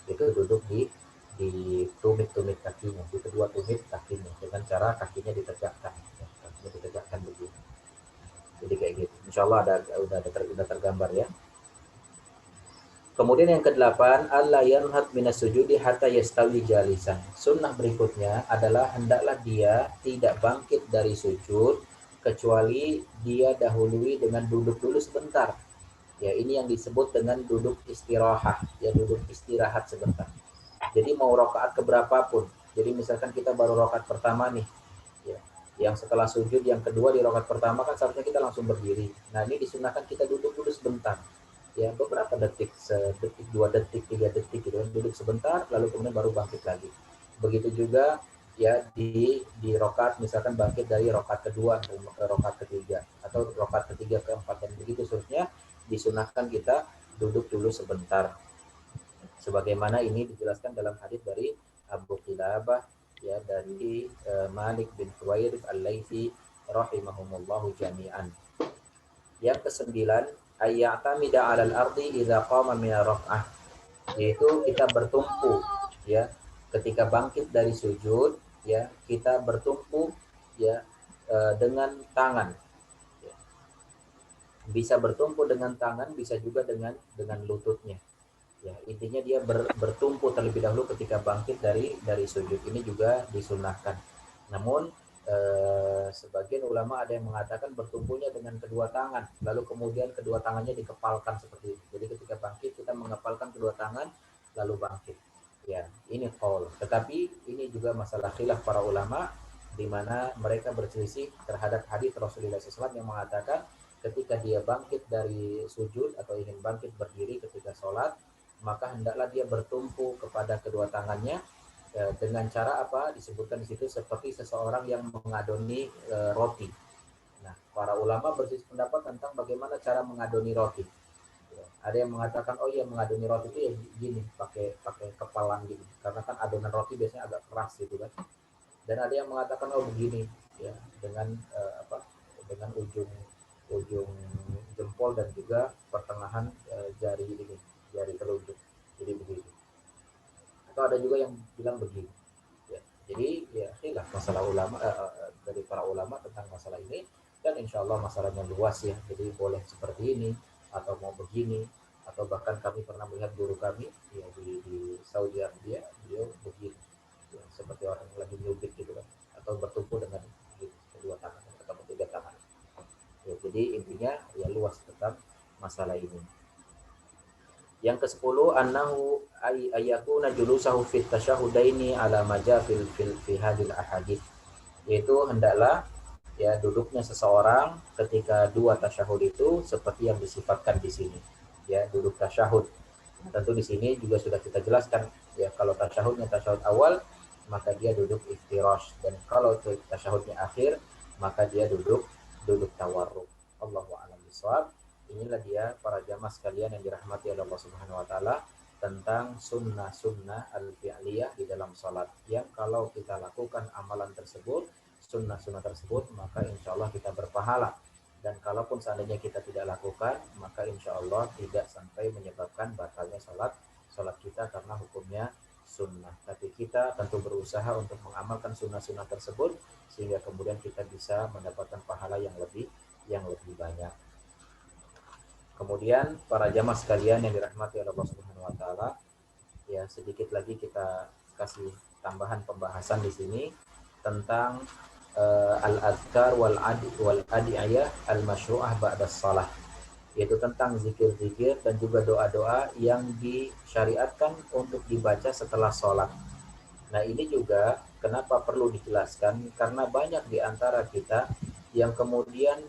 itu duduk di tumit kakinya, di kedua tumit kakinya, dengan cara kakinya ditegakkan ya, kakinya ditegakkan begini. Jadi kayak gitu. Insya Allah udah tergambar ya. Kemudian yang kedelapan, alla yanhat minas sujudi hatta yastawi jalisan. Sunnah berikutnya adalah hendaklah dia tidak bangkit dari sujud kecuali dia dahului dengan duduk dulu sebentar. Ya, ini yang disebut dengan duduk istirahat, ya, duduk istirahat sebentar. Jadi mau rakaat keberapapun. Jadi misalkan kita baru rakaat pertama nih, ya, yang setelah sujud yang kedua di rakaat pertama kan seharusnya kita langsung berdiri. Nah, ini disunahkan kita duduk dulu sebentar. Ya, beberapa detik, sedetik, 2 detik, 3 detik gitu kan, duduk sebentar lalu kemudian baru bangkit lagi. Begitu juga ya di rakaat misalkan bangkit dari rakaat kedua ke rakaat ketiga atau rakaat ketiga keempat, dan begitu seterusnya disunahkan kita duduk dulu sebentar. Sebagaimana ini dijelaskan dalam hadis dari Abu Qilabah ya, dari Malik bin Huwairits al-Laitsi rahimahumullahu jami'an. Yang kesembilan, ayya'tamida 'alal ardi idza qama min raf'ah, yaitu kita bertumpu ya ketika bangkit dari sujud, ya kita bertumpu ya dengan tangan, ya. Bisa bertumpu dengan tangan, bisa juga dengan lututnya. Ya, intinya dia bertumpu terlebih dahulu ketika bangkit dari sujud. Ini juga disunahkan. Namun sebagian ulama ada yang mengatakan bertumpunya dengan kedua tangan, lalu kemudian kedua tangannya dikepalkan seperti itu. Jadi ketika bangkit kita mengepalkan kedua tangan lalu bangkit. Ya, ini qaul. Tetapi ini juga masalah khilaf para ulama di mana mereka berselisih terhadap hadis Rasulullah SAW yang mengatakan ketika dia bangkit dari sujud atau ingin bangkit berdiri ketika sholat, maka hendaklah dia bertumpu kepada kedua tangannya dengan cara apa disebutkan di situ seperti seseorang yang mengadoni roti. Nah, para ulama berselisih pendapat tentang bagaimana cara mengadoni roti. Ya, ada yang mengatakan oh iya mengadoni roti itu ya gini pakai kepalan gini karena kan adonan roti biasanya agak keras gitu kan. Dan ada yang mengatakan oh begini ya dengan dengan ujung ujung jempol dan juga pertengahan jari ini jari telunjuk. Jadi begitu. Atau ada juga yang bilang begini. Ya. Jadi ya khilaf masalah ulama dari para ulama tentang masalah ini dan insya Allah masalahnya luas ya. Jadi boleh seperti ini atau mau begini atau bahkan kami pernah melihat guru kami ya di Saudi Arabia beliau begini ya, seperti orang lagi nyubit gitu kan atau bertumpu dengan gitu, kedua tangan atau ketiga tangan. Ya, jadi intinya ya luas tentang masalah ini. Yang ke-10 annahu ayyakuna julusahu fit tasyahudaini ala maja fi hadil ahadith, yaitu hendaklah ya duduknya seseorang ketika dua tasyahud itu seperti yang disifatkan di sini. Ya, duduk tasyahud. Tentu di sini juga sudah kita jelaskan ya kalau tasyahudnya tasyahud awal maka dia duduk iftirash dan kalau tasyahudnya akhir maka dia duduk tawarruk. Allahu a'lam bishawab. Inilah dia para jamaah sekalian yang dirahmati oleh Allah Subhanahu wa taala tentang sunnah-sunnah al-fi'liyah di dalam salat yang kalau kita lakukan amalan tersebut, sunnah-sunnah tersebut, maka insya Allah kita berpahala. Dan kalaupun seandainya kita tidak lakukan, maka insya Allah tidak sampai menyebabkan batalnya salat kita karena hukumnya sunnah. Tapi kita tentu berusaha untuk mengamalkan sunnah-sunnah tersebut sehingga kemudian kita bisa mendapatkan pahala yang lebih banyak. Kemudian para jamaah sekalian yang dirahmati oleh Allah Subhanahu wa taala, ya sedikit lagi kita kasih tambahan pembahasan di sini tentang al-adhkar wal adiyah al-masyru'ah ba'da shalah, yaitu tentang zikir-zikir dan juga doa-doa yang disyariatkan untuk dibaca setelah sholat. Nah ini juga kenapa perlu dijelaskan karena banyak di antara kita yang kemudian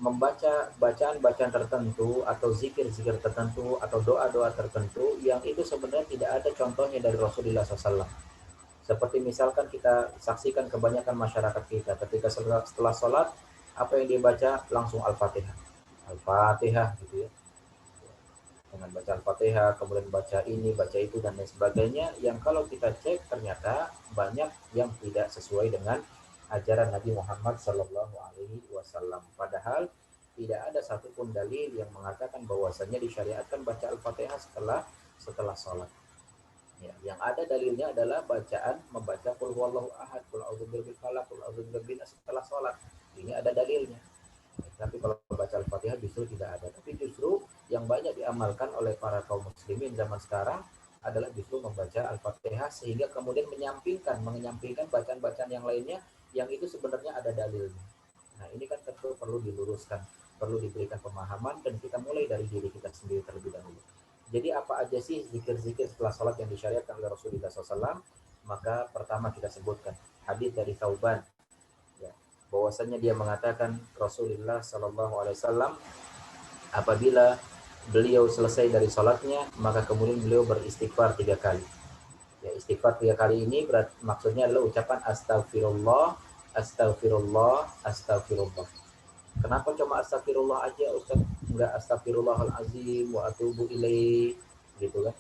membaca bacaan-bacaan tertentu atau zikir-zikir tertentu atau doa-doa tertentu yang itu sebenarnya tidak ada contohnya dari Rasulullah SAW. Seperti misalkan kita saksikan kebanyakan masyarakat kita ketika setelah sholat apa yang dibaca langsung Al-Fatihah. Al-Fatihah gitu ya. Dengan baca Al-Fatihah, kemudian baca ini, baca itu dan lain sebagainya yang kalau kita cek ternyata banyak yang tidak sesuai dengan ajaran Nabi Muhammad Sallallahu Alaihi Wasallam. Padahal tidak ada satupun dalil yang mengatakan bahwasanya disyariatkan baca Al-Fatihah setelah sholat. Ya, yang ada dalilnya adalah membaca Qul huwallahu ahad, Qul a'udzu birabbil falaq, Qul a'udzu birabbin nas setelah sholat. Ini ada dalilnya. Tapi kalau baca Al-Fatihah justru tidak ada. Tapi justru yang banyak diamalkan oleh para kaum muslimin zaman sekarang adalah justru membaca Al-Fatihah sehingga kemudian menyampingkan bacaan-bacaan yang lainnya yang itu sebenarnya ada dalilnya. Nah, ini kan tentu perlu diluruskan, perlu diberikan pemahaman dan kita mulai dari diri kita sendiri terlebih dahulu. Jadi apa aja sih zikir-zikir setelah sholat yang disyariatkan oleh Rasulullah SAW? Maka pertama kita sebutkan hadis dari Thauban, ya, bahwasanya dia mengatakan Rasulullah Sallallahu Alaihi Wasallam apabila beliau selesai dari sholatnya maka kemudian beliau beristighfar 3 kali. Ya, istighfar 3 kali ini maksudnya adalah ucapan astagfirullah, astagfirullah, astagfirullah. Kenapa cuma astagfirullah aja Ustaz? Enggak astagfirullahalazim wa atubu ilaih gitu kan?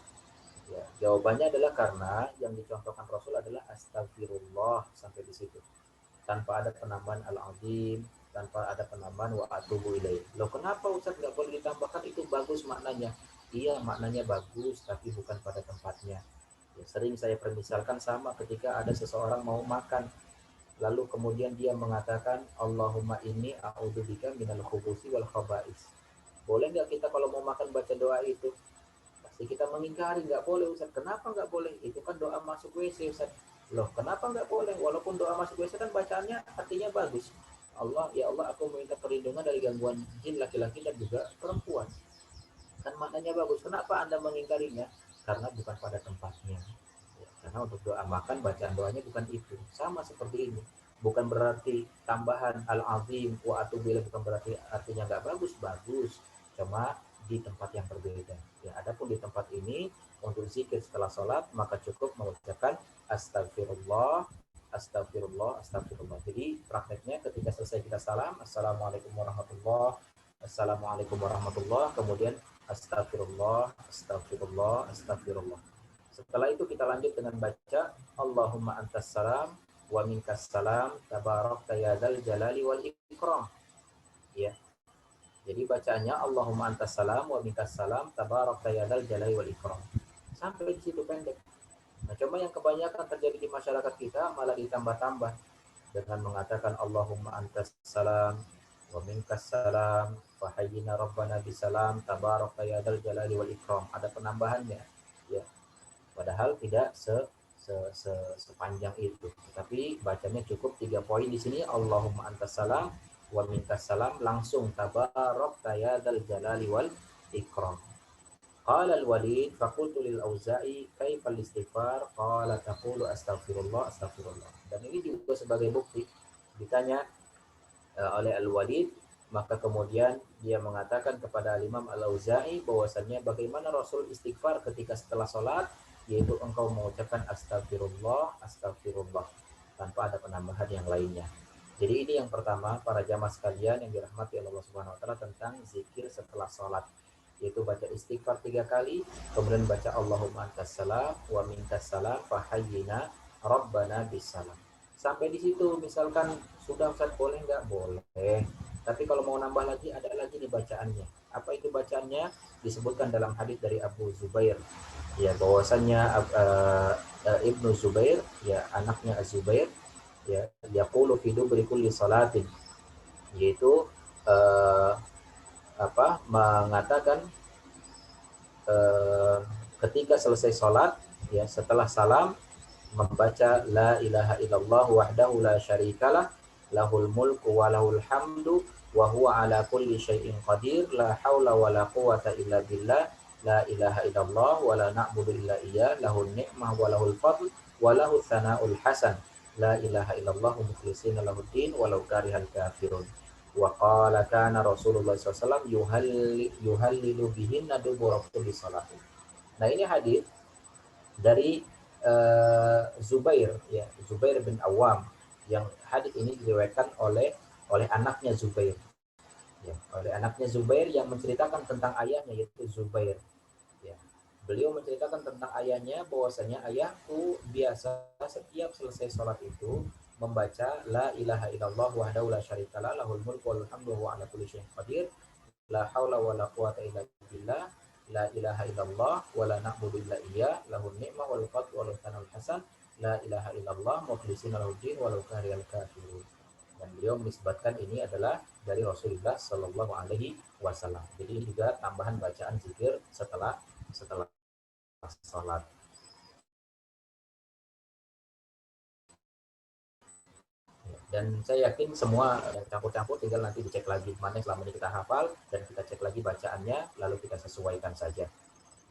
Ya, jawabannya adalah karena yang dicontohkan Rasul adalah astagfirullah sampai di situ. tanpa ada penambahan al-azim, tanpa ada penambahan wa atubu ilaih. Loh kenapa Ustaz nggak boleh ditambahkan? Itu bagus maknanya. Iya maknanya bagus, tapi bukan pada tempatnya. Ya, sering saya permisalkan sama ketika ada seseorang mau makan, lalu kemudian dia mengatakan Allahumma inni a'udzubika minal khubuthi wal khaba'is. Boleh nggak kita kalau mau makan baca doa itu? Pasti kita mengingkari, nggak boleh Ustaz. Kenapa nggak boleh? Itu kan doa masuk WC Ustaz. Loh kenapa nggak boleh? Walaupun doa masuk WC kan bacaannya artinya bagus. Allah, ya Allah aku meminta perlindungan dari gangguan jin laki-laki dan juga perempuan. Kan maknanya bagus. Kenapa Anda mengingkarinya? Karena bukan pada tempatnya. Ya, karena untuk doa makan bacaan doanya bukan itu. Sama seperti ini. Bukan berarti tambahan al-azim wa atubila, bukan berarti artinya nggak bagus, bagus. Cuma di tempat yang berbeda. Ya, adapun di tempat ini untuk zikir setelah sholat maka cukup mengucapkan astagfirullah, astagfirullah, astagfirullah. Jadi prakteknya ketika selesai kita salam, assalamualaikum warahmatullah, assalamualaikum warahmatullah, kemudian astagfirullah, astagfirullah, astagfirullah. Setelah itu kita lanjut dengan baca Allahumma antas salam wa minkas salam tabarakta ya dzal jalali wal ikram. Ya. Jadi bacanya Allahumma antas salam wa minkas salam tabarakta ya dzal jalali wal ikram. Sampai di situ pendek. Nah, cuma yang kebanyakan terjadi di masyarakat kita malah ditambah-tambah dengan mengatakan Allahumma antas salam wa minkas salam wa hayyina rabbana bisalam tabarakta ya dzal jalali wal ikram. Ada penambahannya. Ya. Padahal tidak sepanjang itu. Tetapi bacanya cukup 3 poin di sini. Allahumma antas salam wa minkas salam, langsung tabarakta ya dzal jalali wal ikram. Qala al-Walid faqultu lil Auza'i kaifal istighfar? Qala taqulu astaghfirullah, astaghfirullah. Dan ini juga sebagai bukti ditanya oleh al-Walid, maka kemudian dia mengatakan kepada Imam al-Auza'i bahwasannya bagaimana Rasul istighfar ketika setelah sholat, yaitu engkau mengucapkan astagfirullah, astagfirullah, tanpa ada penambahan yang lainnya. Jadi ini yang pertama, para jamaah sekalian yang dirahmati Allah Subhanahu wa taala, tentang zikir setelah sholat, yaitu baca istighfar 3 kali, kemudian baca Allahumma antas salam wa minkas salam fa hayyina rabbana bisalam. Sampai di situ misalkan sudah Ustaz, boleh nggak? Boleh. Tapi kalau mau nambah lagi, ada lagi nih bacaannya. Apa itu bacaannya? Disebutkan dalam hadis dari Abu Zubair. Ya, bahwasannya Ibnu Zubair, ya anaknya Az-Zubair, ya yaqulu fi dubri kulli salatin, yaitu mengatakan ketika selesai sholat, ya setelah salam membaca la ilaha illallah wahdahu la syarikalah lahul mulku wa lahul hamdu wa huwa ala kulli syai'in qadir la haula wa la quwata illa billah la ilaha illallah wa la na'budu illa iyyah lahul ni'mah wa lahul fadl wa lahu tsana'ul hasan la ilaha illallah mukhlishina lahud din walau karihal kafirun. Wa qala kana Rasulullah SAW yuhallilu bihinna dubura kulli salatin. Nah, ini hadis dari Zubair, ya Zubair bin Awam, yang hadis ini diriwayatkan oleh anaknya Zubair, ya oleh anaknya Zubair yang menceritakan tentang ayahnya, yaitu Zubair. Ya, beliau menceritakan tentang ayahnya bahwasanya ayahku biasa setiap selesai sholat itu membaca la ilaha illallah wahdahu la syarikalah lahul mulku wal hamdu wa ala kulli syai'in qadir la haula wa la quwata illa billah la ilaha illallah wa la na'budu illa iyyah lahun ni'mah wal fadl wal thana'ul hasan la ilaha illallah mukhlishina lahud din walau karihal kafirun. Dan beliau menisbatkan ini adalah dari Rasulullah sallallahu alaihi wasallam. Jadi ini juga tambahan bacaan zikir setelah salat. Dan saya yakin semua yang campur-campur tinggal nanti dicek lagi mana yang selama ini kita hafal, dan kita cek lagi bacaannya, lalu kita sesuaikan saja.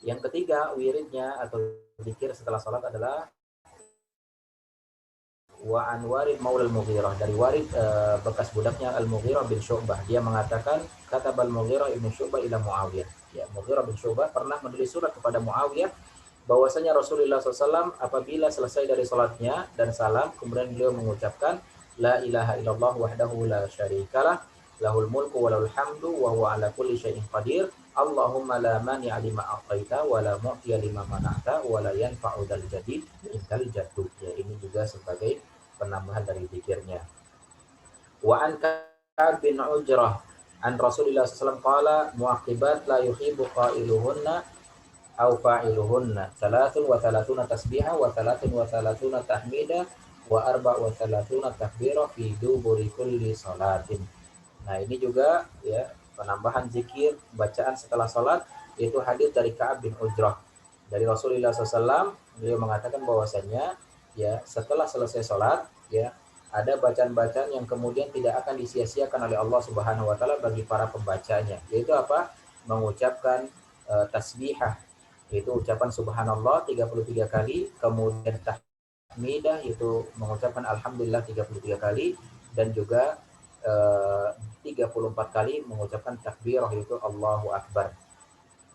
Yang ketiga, wiridnya atau zikir setelah sholat adalah wa an Warid Maula al-Mughirah, dari Warid bekas budaknya Al-Mughirah bin Syu'bah. Dia mengatakan kata Al-Mughirah ibn Syu'bah ila Muawiyah. Ya, Mughirah bin Syu'bah pernah menulis surat kepada Muawiyah bahwasanya Rasulullah SAW apabila selesai dari sholatnya dan salam, kemudian beliau mengucapkan la ilaha illallah wahdahu la syarikalah lahul mulku wa lahul hamdu wa huwa ala kulli syai'in qadir Allahumma la mani'a lima a'taita wa la mu'tiya lima mana'ta wa la yanfa'u dzal jadid minkal jaddu. Ya, ini juga sebagai penambahan dari zikirnya. Wa an Ka'ab bin Ujrah an Rasulillah sallallahu alaihi wasallam qala muaqibat la yuhibbu qailuhunna aw fa'iluhunna salatun wa salatuna tasbihah wa salatun wa salatuna tahmidah wa arba' wa salatuna takbirah fi duburi kulli salatin. Nah, ini juga ya penambahan zikir bacaan setelah salat, yaitu hadis dari Ka'ab bin Ujrah. Dari Rasulullah SAW, beliau mengatakan bahwasanya ya setelah selesai salat ya ada bacaan-bacaan yang kemudian tidak akan disia-siakan oleh Allah Subhanahu wa taala bagi para pembacanya. Yaitu apa? Mengucapkan tasbihah, yaitu ucapan subhanallah 33 kali, kemudian tahmidah yaitu mengucapkan alhamdulillah 33 kali, dan juga 34 kali mengucapkan takbirah yaitu Allahu Akbar.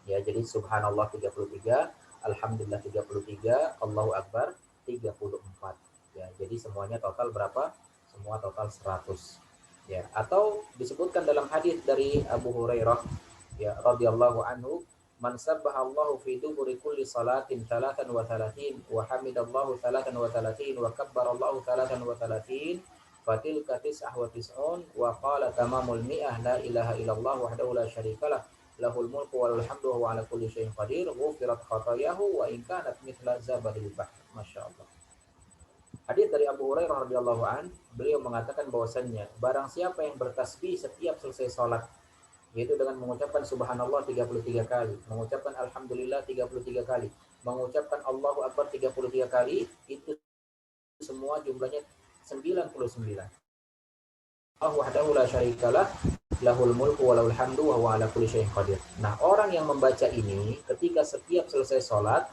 Ya, jadi subhanallah 33, alhamdulillah 33, Allahu Akbar 34. Ya, jadi semuanya total berapa? Semua total 100. Ya, atau disebutkan dalam hadis dari Abu Hurairah ya radhiyallahu anhu, man sabbaha Allahu fi duburi kulli salatin 33 wa hamidallahu 33 wa kabbara Allahu 33 fatilka tis'ah wa tis'un wa qala tamamul mi'ah la ilaha illallah wahdahu la syarikalah lahul mulku wa lahul hamdu wa ala kulli syai'in qadir ghufirat khatayahu wa in kanat mithla zabadil bahr. Masyaallah. Hadis dari Abu Hurairah radhiyallahu an, beliau mengatakan bahwasannya barang siapa yang bertasbih setiap selesai salat, yaitu dengan mengucapkan subhanallah 33 kali, mengucapkan alhamdulillah 33 kali, mengucapkan Allahu Akbar 33 kali, itu semua jumlahnya 99. Allah wahdahu la syarikalah lahul mulku wa lahul hamdu wa huwa ala kulli syai'in qadir. Nah, orang yang membaca ini ketika setiap selesai salat,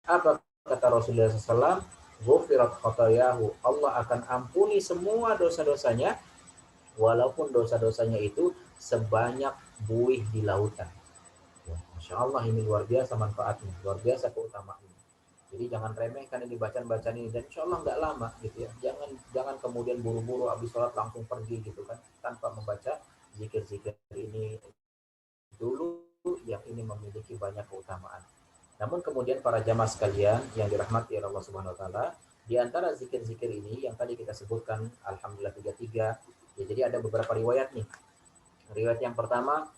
apa kata Rasulullah SAW? Ghufirat khatayahu, Allah akan ampuni semua dosa-dosanya, walaupun dosa-dosanya itu sebanyak buih di lautan. Ya, Masya Allah, ini luar biasa manfaatnya, luar biasa keutamaannya. Jadi jangan remehkan ini bacaan-bacaan ini, dan insya Allah nggak lama gitu ya. Jangan kemudian buru-buru habis sholat langsung pergi gitu kan, tanpa membaca zikir-zikir ini dulu yang ini memiliki banyak keutamaan. Namun kemudian para jamaah sekalian yang dirahmati oleh Allah Subhanahu wa taala, di antara zikir-zikir ini yang tadi kita sebutkan alhamdulillah 33, ya jadi ada beberapa riwayat nih. Riwayat yang pertama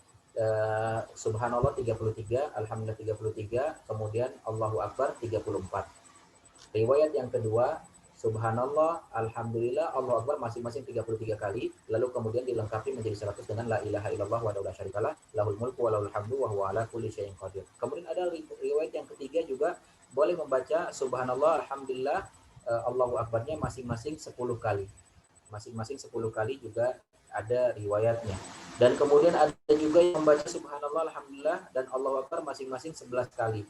subhanallah 33, alhamdulillah 33, kemudian Allahu Akbar 34. Riwayat yang kedua, subhanallah, alhamdulillah, Allahu Akbar masing-masing 33 kali, lalu kemudian dilengkapi menjadi 100 dengan la ilaha illallah wa la syarikalah, lahul mulku wa lahul hamdu wa huwa ala kulli syai'in qadir. Kemudian ada riwayat yang ketiga juga boleh membaca subhanallah, alhamdulillah, Allahu Akbarnya masing-masing 10 kali. Masing-masing 10 kali juga ada riwayatnya. Dan kemudian ada juga yang membaca subhanallah, alhamdulillah, dan Allahu Akbar masing-masing 11 kali.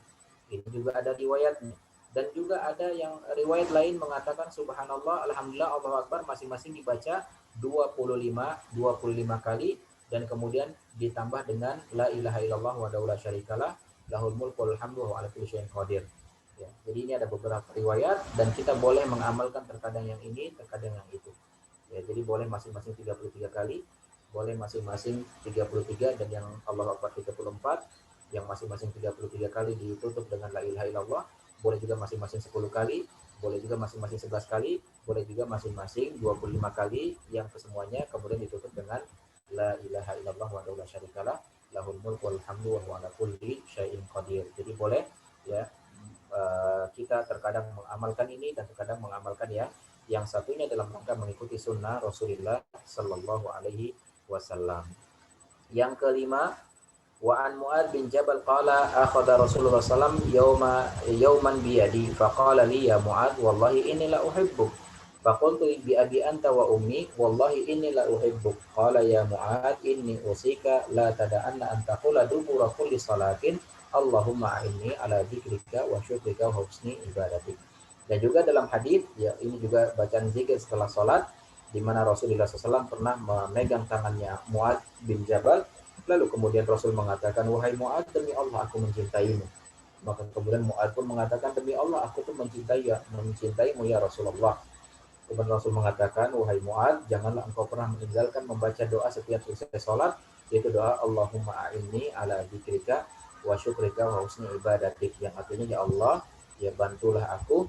Ini juga ada riwayatnya. Dan juga ada yang riwayat lain mengatakan subhanallah, alhamdulillah, Allahu Akbar masing-masing dibaca 25 kali, dan kemudian ditambah dengan la ilaha illallah wahdahu la syarikalah lahul mulku wal hamdu wa ala kulli syai'in qadir. Ya, jadi ini ada beberapa riwayat dan kita boleh mengamalkan terkadang yang ini, terkadang yang itu. Ya, jadi boleh masing-masing 33 kali, boleh masing-masing 33, dan yang Allahu Akbar 34, yang masing-masing 33 kali ditutup dengan la ilaha illallah, boleh juga masing-masing 10 kali, boleh juga masing-masing 11 kali, boleh juga masing-masing 25 kali, yang kesemuanya kemudian ditutup dengan la ilaha illallah wa la syarikalah lahul mulku wal hamdu wa huwa ala kulli syai'in qadir. Jadi boleh ya kita terkadang mengamalkan ini dan terkadang mengamalkan ya yang satunya dalam rangka mengikuti sunnah Rasulullah Sallallahu Alaihi Wasallam. Yang kelima, wa an Mu'ad bin Jabal qala akhadha Rasulullah sallam yawman biyadi faqala li ya Mu'ad wallahi inni la uhibbuk faqultu bi abi anta wa ummi wallahi inni la uhibbuk qala ya Mu'ad inni usika la tada'anna an taqula dubura kulli salatin Allahumma a'inni ala dzikrika wa syukrika wa husni ibadatik. Dan juga dalam hadis ya ini juga bacaan zikir setelah sholat, di mana Rasulullah SAW pernah memegang tangannya Mu'ad bin Jabal, lalu kemudian Rasul mengatakan, wahai Mu'ad, demi Allah aku mencintaimu. Maka kemudian Mu'ad pun mengatakan, demi Allah aku pun mencintaimu ya Rasulullah. Kemudian Rasul mengatakan, wahai Mu'ad, janganlah engkau pernah meninggalkan membaca doa setiap selesai sholat, yaitu doa Allahumma a'inni ala dzikrika wa syukrika wa husni ibadatik, yang artinya ya Allah, ya bantulah aku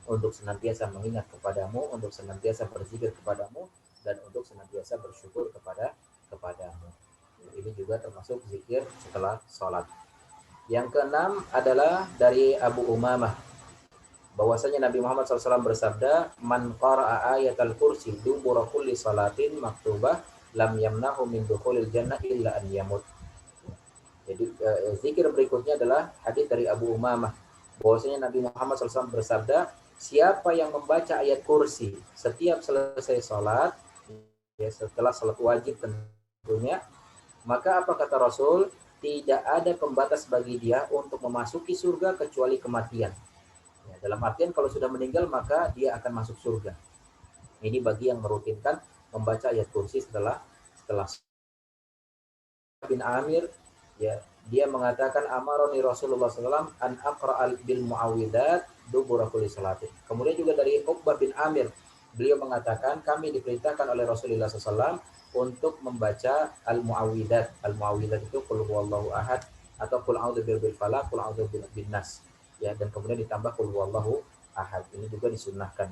untuk senantiasa mengingat kepadamu, untuk senantiasa berzikir kepadamu, dan untuk senantiasa bersyukur kepadamu. Ini juga termasuk zikir setelah sholat. Yang keenam adalah dari Abu Umamah, bahwasanya Nabi Muhammad SAW bersabda, man qara'a ayatal kursi dubura kulli salatin maktubah lam yamnahu min dukhulil jannah illa an yamut. Jadi zikir berikutnya adalah hadis dari Abu Umamah, bahwasanya Nabi Muhammad SAW bersabda, siapa yang membaca ayat kursi setiap selesai sholat, ya setelah sholat wajib tentunya, maka apa kata Rasul, tidak ada pembatas bagi dia untuk memasuki surga kecuali kematian. Ya, dalam artian kalau sudah meninggal maka dia akan masuk surga. Ini bagi yang merutinkan membaca ayat kursi setelah bin Amir, ya dia mengatakan amaroni Rasulullah SAW an aqra'al bil muawwidat dubura kulli salatin. Kemudian juga dari Uqbah bin Amir, beliau mengatakan kami diperintahkan oleh Rasulullah SAW untuk membaca al-muawwidat. Al-muawwidat itu qul huwallahu ahad atau qul a'udzu birabbil falaq, qul a'udzu bin nas. Ya, dan kemudian ditambah qul huwallahu ahad. Ini juga disunnahkan.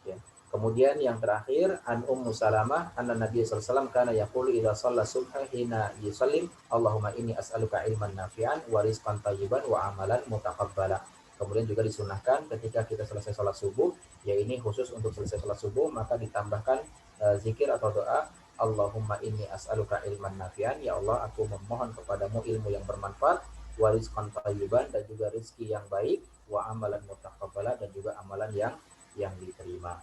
Ya. Kemudian yang terakhir, an Ummu Salamah anna Nabi sallallahu alaihi wasallam kana yaqulu idza shalla subha hina yusallim Allahumma inni as'aluka ilman nafi'an wa rizqan thayyiban wa amalan mutaqabbala. Kemudian juga disunahkan ketika kita selesai sholat subuh, ya ini khusus untuk selesai sholat subuh, maka ditambahkan zikir atau doa, Allahumma inni as'aluka ilman nafi'an, ya Allah aku memohon kepadamu ilmu yang bermanfaat, wa rizqan thayyiban, dan juga rezeki yang baik, wa amalan mutaqabbala, dan juga amalan yang diterima.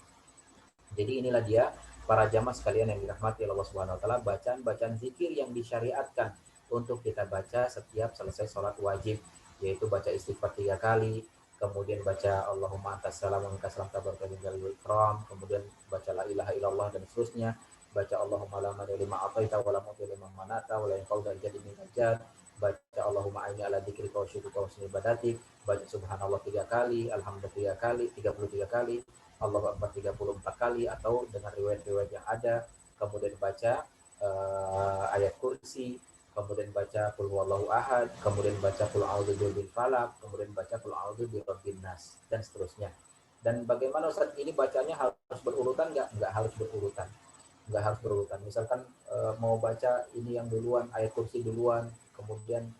Jadi inilah dia para jamaah sekalian yang dirahmati Allah Subhanahu wa taala, bacaan-bacaan zikir yang disyariatkan untuk kita baca setiap selesai sholat wajib, yaitu baca istighfar 3 kali, kemudian baca Allahumma antas salam wa minkas salam tabarakal wal ikram, kemudian baca la ilaha illallah dan seterusnya, baca Allahumma la mani lima ataita wa la muti lima manata wa la yanfa'u dzal jaddi min ajal, baca Allahumma aini ala dzikrika wa syukrika wa husni ibadatik, baca subhanallah 3 kali, alhamdulillah 3 kali, 33 kali, Allahu Akbar 34 kali, atau dengan riwayat-riwayat yang ada, kemudian baca ayat kursi, kemudian baca qul huwallahu ahad, kemudian baca qul a'udzu birabbil falaq, kemudian baca qul a'udzu birabbin nas, dan seterusnya. Dan bagaimana Ustaz ini bacanya harus berurutan nggak harus berurutan. Nggak harus berurutan. Misalkan mau baca ini yang duluan, ayat kursi duluan, kemudian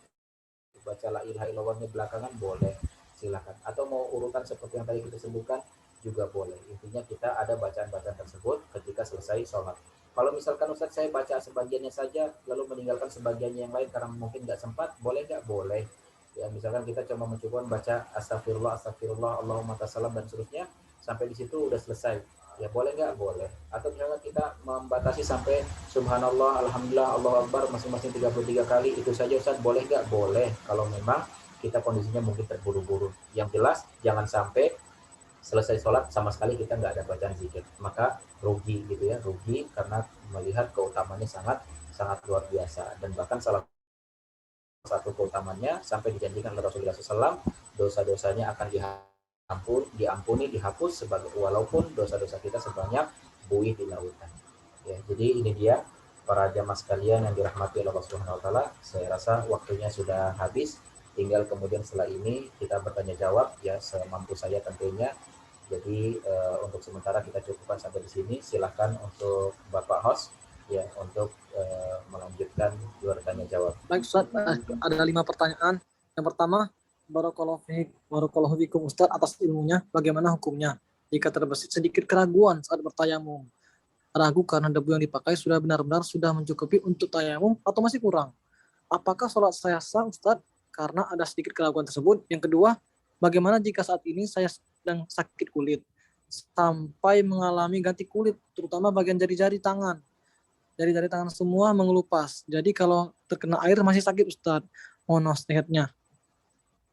baca la ilaha illallahnya belakangan, boleh, silakan. Atau mau urutan seperti yang tadi kita sebutkan juga boleh. Intinya kita ada bacaan-bacaan tersebut ketika selesai sholat. Kalau misalkan Ustaz saya baca sebagiannya saja lalu meninggalkan sebagiannya yang lain karena mungkin nggak sempat, boleh nggak? Boleh. Ya misalkan kita cuma mencoba baca astagfirullah, astagfirullah, Allahumma tasalam dan seterusnya, sampai di situ udah selesai. Ya boleh nggak? Boleh. Atau misalnya kita membatasi sampai subhanallah, alhamdulillah, Allahu Akbar masing-masing 33 kali, itu saja Ustaz, boleh nggak? Boleh. Kalau memang kita kondisinya mungkin terburu-buru. Yang jelas jangan sampai selesai sholat sama sekali kita nggak ada bacaan zikir, maka rugi gitu ya, rugi karena melihat keutamanya sangat sangat luar biasa. Dan bahkan salah satu keutamanya sampai dijanjikan oleh Rasulullah SAW, dosa-dosanya akan diampuni, dihapus sebagai walaupun dosa-dosa kita sebanyak buih di lautan. Ya, jadi ini dia para jamaah sekalian yang dirahmati Allah Subhanahu wa taala. Saya rasa waktunya sudah habis. Tinggal kemudian setelah ini kita bertanya jawab ya semampu saya tentunya. Jadi untuk sementara kita cukupkan sampai di sini. Silakan untuk Bapak host ya untuk melanjutkan bertanya jawab. Baik Ustaz, ada 5 pertanyaan. Yang pertama, barakallahu fikum Ustaz atas ilmunya, bagaimana hukumnya jika terbesit sedikit keraguan saat bertayamum? Ragu karena debu yang dipakai sudah benar-benar sudah mencukupi untuk tayamum atau masih kurang? Apakah sholat saya sah Ustaz karena ada sedikit keraguan tersebut? Yang kedua, bagaimana jika saat ini saya sedang sakit kulit sampai mengalami ganti kulit, terutama bagian jari-jari tangan? Jari-jari tangan semua mengelupas. Jadi kalau terkena air masih sakit Ustaz. Mohon nasihatnya.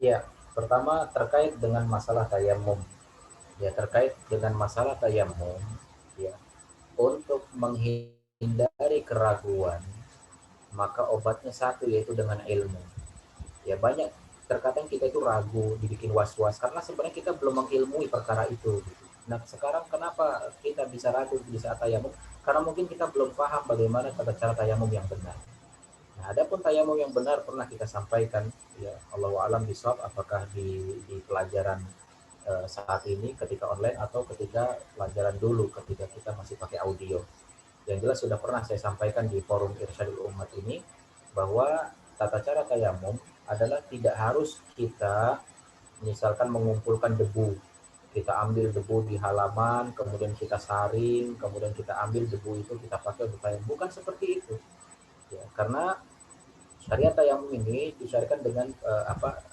Ya, pertama terkait dengan masalah tayamum. Ya, terkait dengan masalah tayamum, ya, untuk menghindari keraguan, maka obatnya satu, yaitu dengan ilmu. Ya banyak, terkadang kita itu ragu, dibikin was-was karena sebenarnya kita belum mengilmui perkara itu. Nah sekarang kenapa kita bisa ragu di saat tayamum? Karena mungkin kita belum paham bagaimana tata cara tayamum yang benar. Nah adapun tayamum yang benar pernah kita sampaikan, ya Allahu a'lam bishawab, apakah di pelajaran saat ini ketika online atau ketika pelajaran dulu ketika kita masih pakai audio. Yang jelas sudah pernah saya sampaikan di forum Irsyadul Umat ini bahwa tata cara tayamum adalah tidak harus kita misalkan mengumpulkan debu. Kita ambil debu di halaman, kemudian kita saring, kemudian kita ambil debu itu kita pakai untuk tayamum. Bukan seperti itu. Ya, karena syariat tayamum ini disyariatkan dengan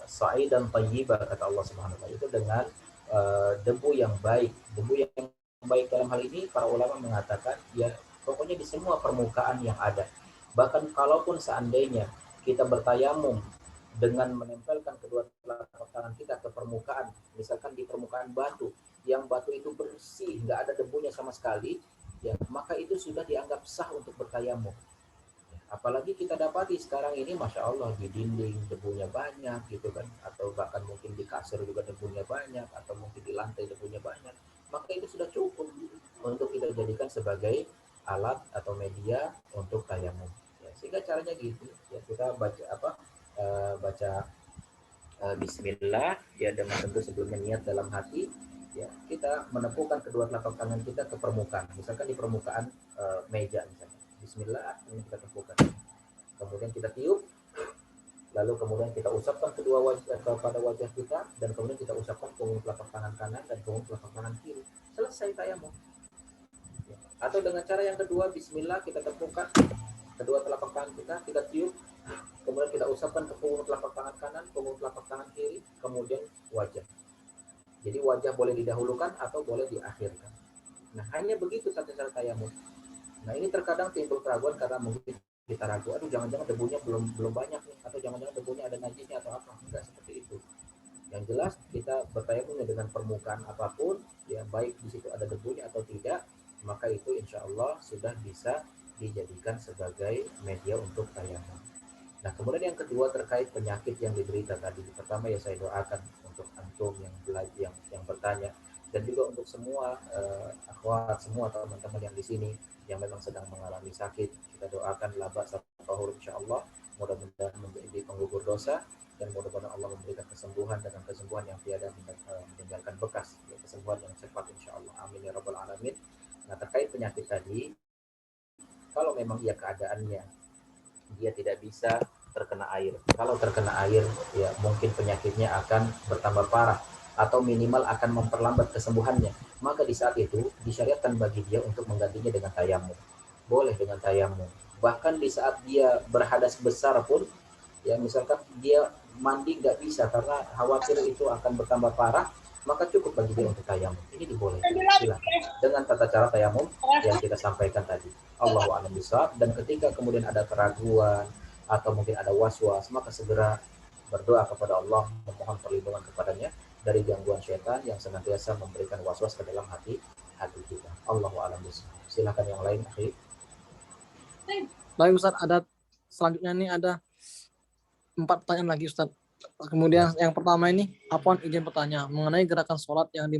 sa'i dan thayyibah kata Allah Subhanahu wa taala, itu dengan debu yang baik. Debu yang baik dalam hal ini para ulama mengatakan ya pokoknya di semua permukaan yang ada. Bahkan kalaupun seandainya kita bertayamum dengan menempelkan kedua telapak tangan kita ke permukaan, misalkan di permukaan batu, yang batu itu bersih, nggak ada debunya sama sekali, ya maka itu sudah dianggap sah untuk bertayamum. Apalagi kita dapati sekarang ini Masya Allah di dinding debunya banyak gitu kan, atau bahkan mungkin di kasur juga debunya banyak, atau mungkin di lantai debunya banyak, maka itu sudah cukup untuk kita jadikan sebagai alat atau media untuk tayamum. Ya, sehingga caranya gitu ya, kita baca Bismillah ya, dengan tentu sebelumnya niat dalam hati ya, kita menepukan kedua telapak tangan kita ke permukaan, misalkan di permukaan meja misalnya. Bismillah, ini kita tepukan. Kemudian kita tiup, lalu kemudian kita usapkan kedua wajah kepada wajah kita, dan kemudian kita usapkan punggung telapak tangan kanan dan punggung telapak tangan kiri. Selesai tayamum. Atau dengan cara yang kedua, Bismillah, kita tepukan kedua telapak tangan kita tiup, kemudian kita usapkan ke punggung telapak tangan kanan, punggung telapak tangan kiri, kemudian wajah. Jadi wajah boleh didahulukan atau boleh diakhirkan. Nah, hanya begitu tata cara tayamum. Nah, ini terkadang timbul keraguan karena mungkin kita ragu, aduh jangan-jangan debunya belum banyak nih, atau jangan-jangan debunya ada najisnya atau apa. Enggak seperti itu. Yang jelas kita bertayamum dengan permukaan apapun, ya baik di situ ada debunya atau tidak, maka itu insya Allah sudah bisa dijadikan sebagai media untuk tayamum. Nah, kemudian yang kedua terkait penyakit yang diderita tadi. Pertama ya saya doakan untuk antum yang belajar, yang bertanya, dan juga untuk semua akhwat, semua teman-teman yang di sini yang memang sedang mengalami sakit, kita doakan laba sabahur insyaallah, mudah-mudahan menjadi penggugur dosa, dan mudah-mudahan Allah memberikan kesembuhan dengan kesembuhan yang tiada meninggalkan bekas, ya, kesembuhan yang cepat insyaallah. Amin ya rabbal alamin. Nah, terkait penyakit tadi, kalau memang ia keadaannya dia tidak bisa terkena air. Kalau terkena air, ya mungkin penyakitnya akan bertambah parah atau minimal akan memperlambat kesembuhannya. Maka di saat itu disyariatkan bagi dia untuk menggantinya dengan tayamum. Boleh dengan tayamum. Bahkan di saat dia berhadas besar pun, ya misalkan dia mandi nggak bisa karena khawatir itu akan bertambah parah, maka cukup bagi dia untuk tayamum. Ini dibolehkan. Silakan. Dengan tata cara tayamum yang kita sampaikan tadi. Allahu a'lam bishawab. Dan ketika kemudian ada keraguan atau mungkin ada was-was, maka segera berdoa kepada Allah, memohon perlindungan kepadanya dari gangguan syaitan yang senantiasa memberikan was-was ke dalam hati kita. Allahu a'lam bishawab. Silakan yang lain, akhi. Baik Ustaz, ada selanjutnya nih ada 4 pertanyaan lagi Ustaz. Kemudian yang pertama ini, apaan izin bertanya mengenai gerakan sholat yang di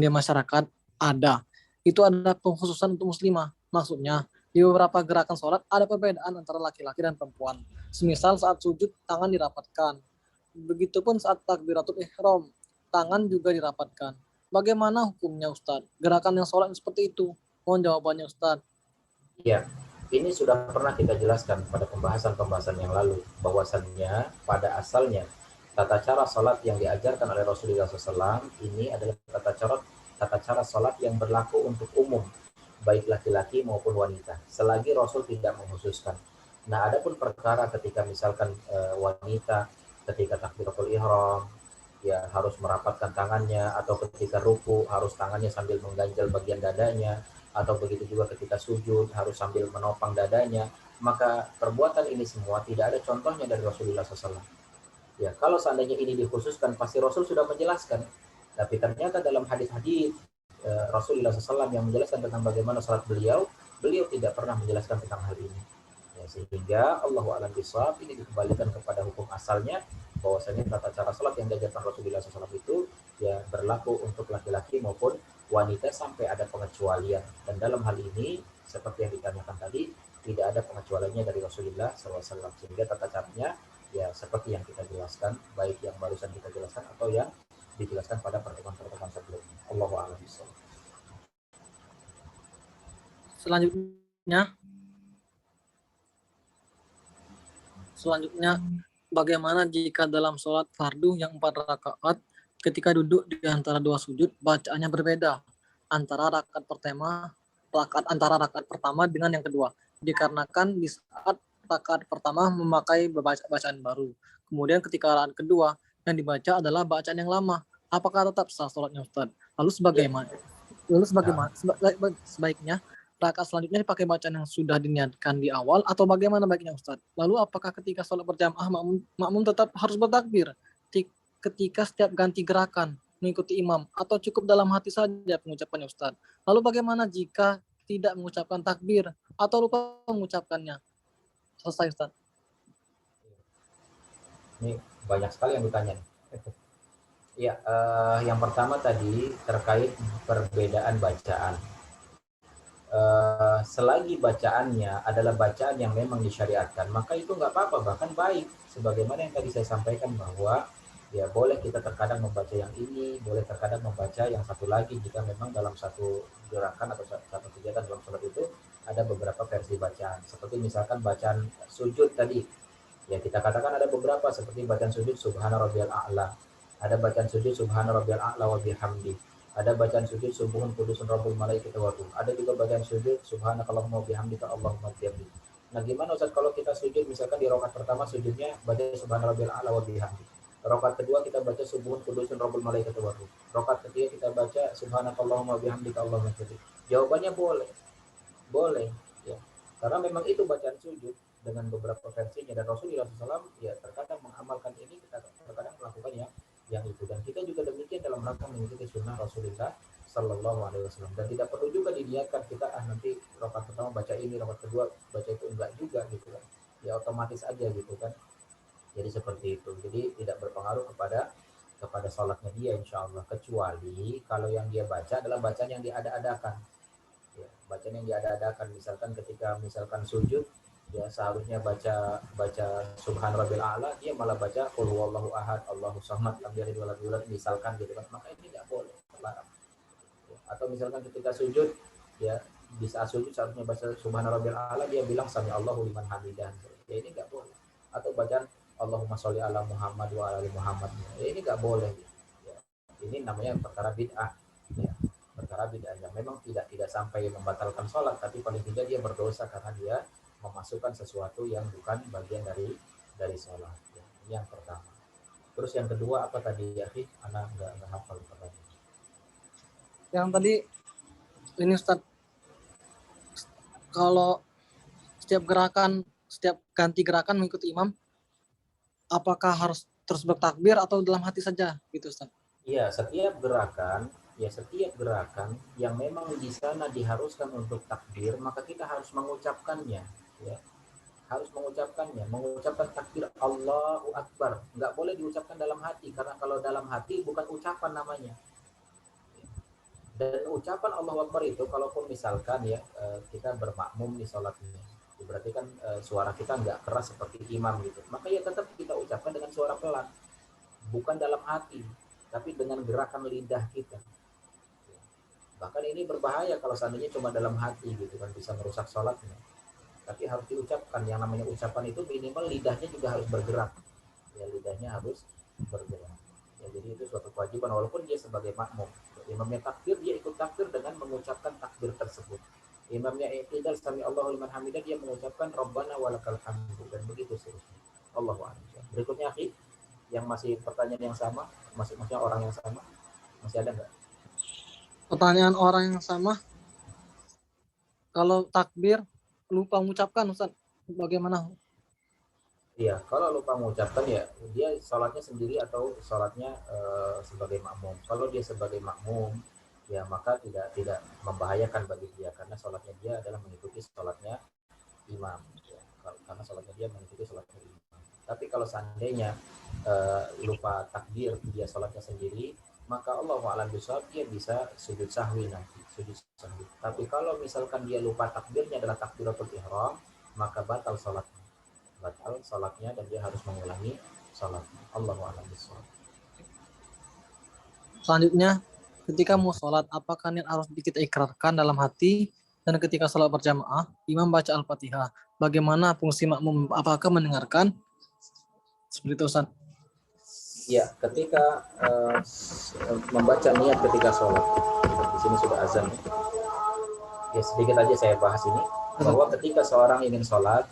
masyarakat ada. Itu ada pengkhususan untuk muslimah. Maksudnya, di beberapa gerakan sholat ada perbedaan antara laki-laki dan perempuan. Semisal saat sujud, tangan dirapatkan. Begitupun saat takbiratul ihram, tangan juga dirapatkan. Bagaimana hukumnya Ustaz? Gerakan yang sholat seperti itu. Mohon jawabannya Ustaz. Ya, ini sudah pernah kita jelaskan pada pembahasan-pembahasan yang lalu, bahwasannya pada asalnya tata cara sholat yang diajarkan oleh Rasulullah SAW ini adalah tata cara sholat yang berlaku untuk umum, baik laki-laki maupun wanita, selagi Rasul tidak mengkhususkan. Nah, adapun perkara ketika misalkan wanita ketika takbiratul ihram ya harus merapatkan tangannya, atau ketika ruku harus tangannya sambil mengganjal bagian dadanya, atau begitu juga ketika sujud harus sambil menopang dadanya, maka perbuatan ini semua tidak ada contohnya dari Rasulullah SAW. Ya, kalau seandainya ini dikhususkan, pasti Rasul sudah menjelaskan. Tapi ternyata dalam hadis-hadis Rasulullah SAW yang menjelaskan tentang bagaimana salat beliau tidak pernah menjelaskan tentang hal ini. Ya, sehingga Allahu a'lam bishawab, ini dikembalikan kepada hukum asalnya, bahwasanya tata cara salat yang diajarkan Rasulullah SAW itu ya berlaku untuk laki-laki maupun wanita sampai ada pengecualian. Dan dalam hal ini seperti yang ditanyakan tadi, tidak ada pengecualiannya dari Rasulullah SAW, sehingga tata caranya ya seperti yang kita jelaskan, baik yang barusan kita jelaskan atau yang dijelaskan pada pertemuan-pertemuan sebelumnya. Allahu a'lam bishawab. Selanjutnya, bagaimana jika dalam sholat fardu yang 4 rakaat, ketika duduk di antara dua sujud, bacaannya berbeda antara rakaat pertama dengan yang kedua, dikarenakan di saat rakaat pertama memakai bacaan baru, kemudian ketika rakaat kedua yang dibaca adalah bacaan yang lama, apakah tetap sah sholatnya Ustaz? Lalu sebaiknya rakaat selanjutnya dipakai bacaan yang sudah diniatkan di awal atau bagaimana baiknya Ustaz? Lalu apakah ketika sholat berjamaah makmum tetap harus bertakbir ketika setiap ganti gerakan mengikuti imam atau cukup dalam hati saja pengucapannya Ustaz? Lalu bagaimana jika tidak mengucapkan takbir atau lupa mengucapkannya? Selesai Ustaz. Ini banyak sekali yang ditanya. Ya, yang pertama tadi terkait perbedaan bacaan. Selagi bacaannya adalah bacaan yang memang disyariatkan, maka itu nggak apa-apa, bahkan baik. Sebagaimana yang tadi saya sampaikan bahwa ya boleh kita terkadang membaca yang ini, boleh terkadang membaca yang satu lagi jika memang dalam satu gerakan atau satu kegiatan dalam sholat itu ada beberapa versi bacaan. Seperti misalkan bacaan sujud tadi, ya kita katakan ada beberapa seperti bacaan sujud Subhana Rabbiyal A'la, ada bacaan sujud Subhana Rabbiyal A'la wa bihamdi, ada bacaan sujud Subuhun Kudusun Rabbul Malaikati wa Ruh, ada juga bacaan sujud Subhanakallahumma wa bihamdika Allahumma ghfirli. Nah, gimana Ustaz kalau kita sujud misalkan di rakaat pertama sujudnya baca Subhana Rabbiyal A'la wa bihamdi. Rakaat kedua kita baca Subuhun Kudusun Rabbul Malaikati wa Ruh. Rakaat ketiga kita baca Subhanakallahumma wa bihamdika Allahumma ghfirli. Jawabannya boleh. Boleh, ya. Karena memang itu bacaan sujud dengan beberapa versinya, dan Rasulullah SAW ya terkadang mengamalkan ini, kita terkadang melakukan yang itu, dan kita juga demikian dalam rangka mengikuti sunnah Rasulullah Sallallahu Alaihi Wasallam. Dan tidak perlu juga diniatkan kita nanti rakaat pertama baca ini, rakaat kedua baca itu, enggak juga gitu kan, ya otomatis aja gitu kan. Jadi seperti itu, jadi tidak berpengaruh kepada sholatnya dia insya Allah, kecuali kalau yang dia baca adalah bacaan yang diada-adakan. Ya, bacaan yang diada-adakan, misalkan sujud, ya seharusnya baca Subhan Rabbil A'la, dia malah baca Qul huwallahu ahad, Allahu samad, lam yalid walam yulad, misalkan gitu kan, maka ini tidak boleh, terlarang. Ya, atau misalkan ketika sujud, ya di saat sujud seharusnya baca Subhan Rabbil A'la, dia bilang Sami Allahu liman hamidah, ya ini tidak boleh. Atau bacaan Allahumma sholli ala Muhammad wa ala ali Muhammad, ya ini tidak boleh. Ya, ini namanya perkara bid'ah. Ya, perkara bid'ah yang memang tidak sampai membatalkan sholat, tapi paling tidak dia berdosa karena dia memasukkan sesuatu yang bukan bagian dari sholat. Ya, ini yang pertama. Terus yang kedua apa tadi ya, Anak nggak hafal pertanyaan. Yang tadi ini Ustaz, kalau setiap ganti gerakan mengikuti imam, apakah harus terus bertakbir atau dalam hati saja gitu Ustaz? Iya, setiap gerakan yang memang di sana diharuskan untuk takbir, maka kita harus mengucapkannya, ya. Harus mengucapkan takbir Allahu Akbar. Nggak boleh diucapkan dalam hati, karena kalau dalam hati bukan ucapan namanya. Dan ucapan Allahu Akbar itu, kalaupun misalkan ya kita bermakmum di sholatnya, berarti kan suara kita nggak keras seperti imam gitu, maka ya tetap kita ucapkan dengan suara pelan, bukan dalam hati, tapi dengan gerakan lidah kita. Bahkan ini berbahaya kalau seandainya cuma dalam hati gitu kan, bisa merusak sholatnya. Tapi harus diucapkan, yang namanya ucapan itu minimal lidahnya juga harus bergerak. Ya, lidahnya harus bergerak. Ya, jadi itu suatu kewajiban walaupun dia sebagai makmum. Imamnya takbir, dia ikut takbir dengan mengucapkan takbir tersebut. Imamnya i'tidal sami Allahu liman hamidah, dia mengucapkan Rabbana walakal hamdu, dan begitu seterusnya. Allahu a'lam. Berikutnya akhi, yang masih pertanyaan yang sama, maksudnya orang yang sama, masih ada nggak? Pertanyaan orang yang sama, kalau takbir lupa mengucapkan Ustaz, bagaimana? Iya, kalau lupa mengucapkan ya dia sholatnya sendiri atau sholatnya sebagai makmum. Kalau dia sebagai makmum, ya maka tidak membahayakan bagi dia, karena sholatnya dia adalah mengikuti sholatnya imam. Ya, karena sholatnya dia mengikuti sholatnya imam. Tapi kalau seandainya lupa takbir, dia sholatnya sendiri, maka Allah a'lam bishawab, dia bisa sujud sahwi nanti, sujud sahwi. Tapi kalau misalkan dia lupa takbirnya adalah takbiratul ihram, maka batal sholatnya dan dia harus mengulangi sholatnya. Allahu a'lam bishawab. Selanjutnya, ketika mau sholat, apakah niat harus kita ikrarkan dalam hati dan ketika sholat berjamaah, imam baca Al-Fatihah. Bagaimana fungsi makmum? Apakah mendengarkan? Seperti itu, Ustaz. Ya, ketika membaca niat ketika sholat, di sini sudah azan. Ya, sedikit aja saya bahas ini, bahwa ketika seorang ingin sholat,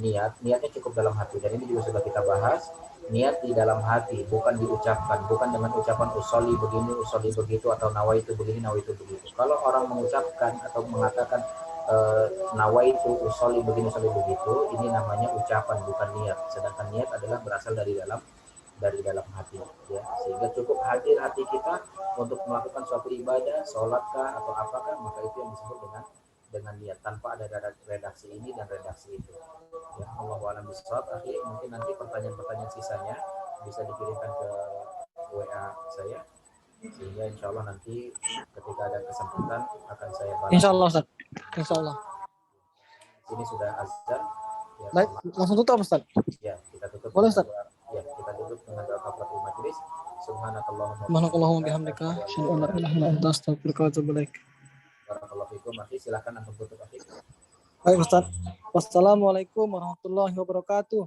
niatnya cukup dalam hati. Dan ini juga sudah kita bahas, niat di dalam hati, bukan diucapkan, bukan dengan ucapan usoli begini, usoli begitu, atau nawaitu begini, nawaitu begitu. Kalau orang mengucapkan atau mengatakan nawaitu, usoli begini, usoli begitu, ini namanya ucapan, bukan niat. Sedangkan niat adalah berasal dari dalam hati, ya. Sehingga cukup hadir hati kita untuk melakukan suatu ibadah, sholatkah atau apakah, maka itu yang disebut dengan niat, tanpa ada redaksi ini dan redaksi itu. Ya, Allahu a'lam bishawab. Mungkin nanti pertanyaan-pertanyaan sisanya bisa dikirimkan ke WA saya, sehingga insya Allah nanti ketika ada kesempatan akan saya balas. Insya Allah, Ustaz. Insya Allah. Ini sudah azan. Ya, Baik, langsung tutup, Ustaz. Ya, kita tutup. Boleh, Ustaz. Ya, kita tutup dengan doa kafaratul majelis. Subhanakallahumma bihamdika, asyhadu an la ilaha illa anta, astaghfiruka wa atubu ilaik. Barakallahu fikum. Silakan untuk tutup. Baik, Ustaz. Wassalamualaikum warahmatullahi wabarakatuh.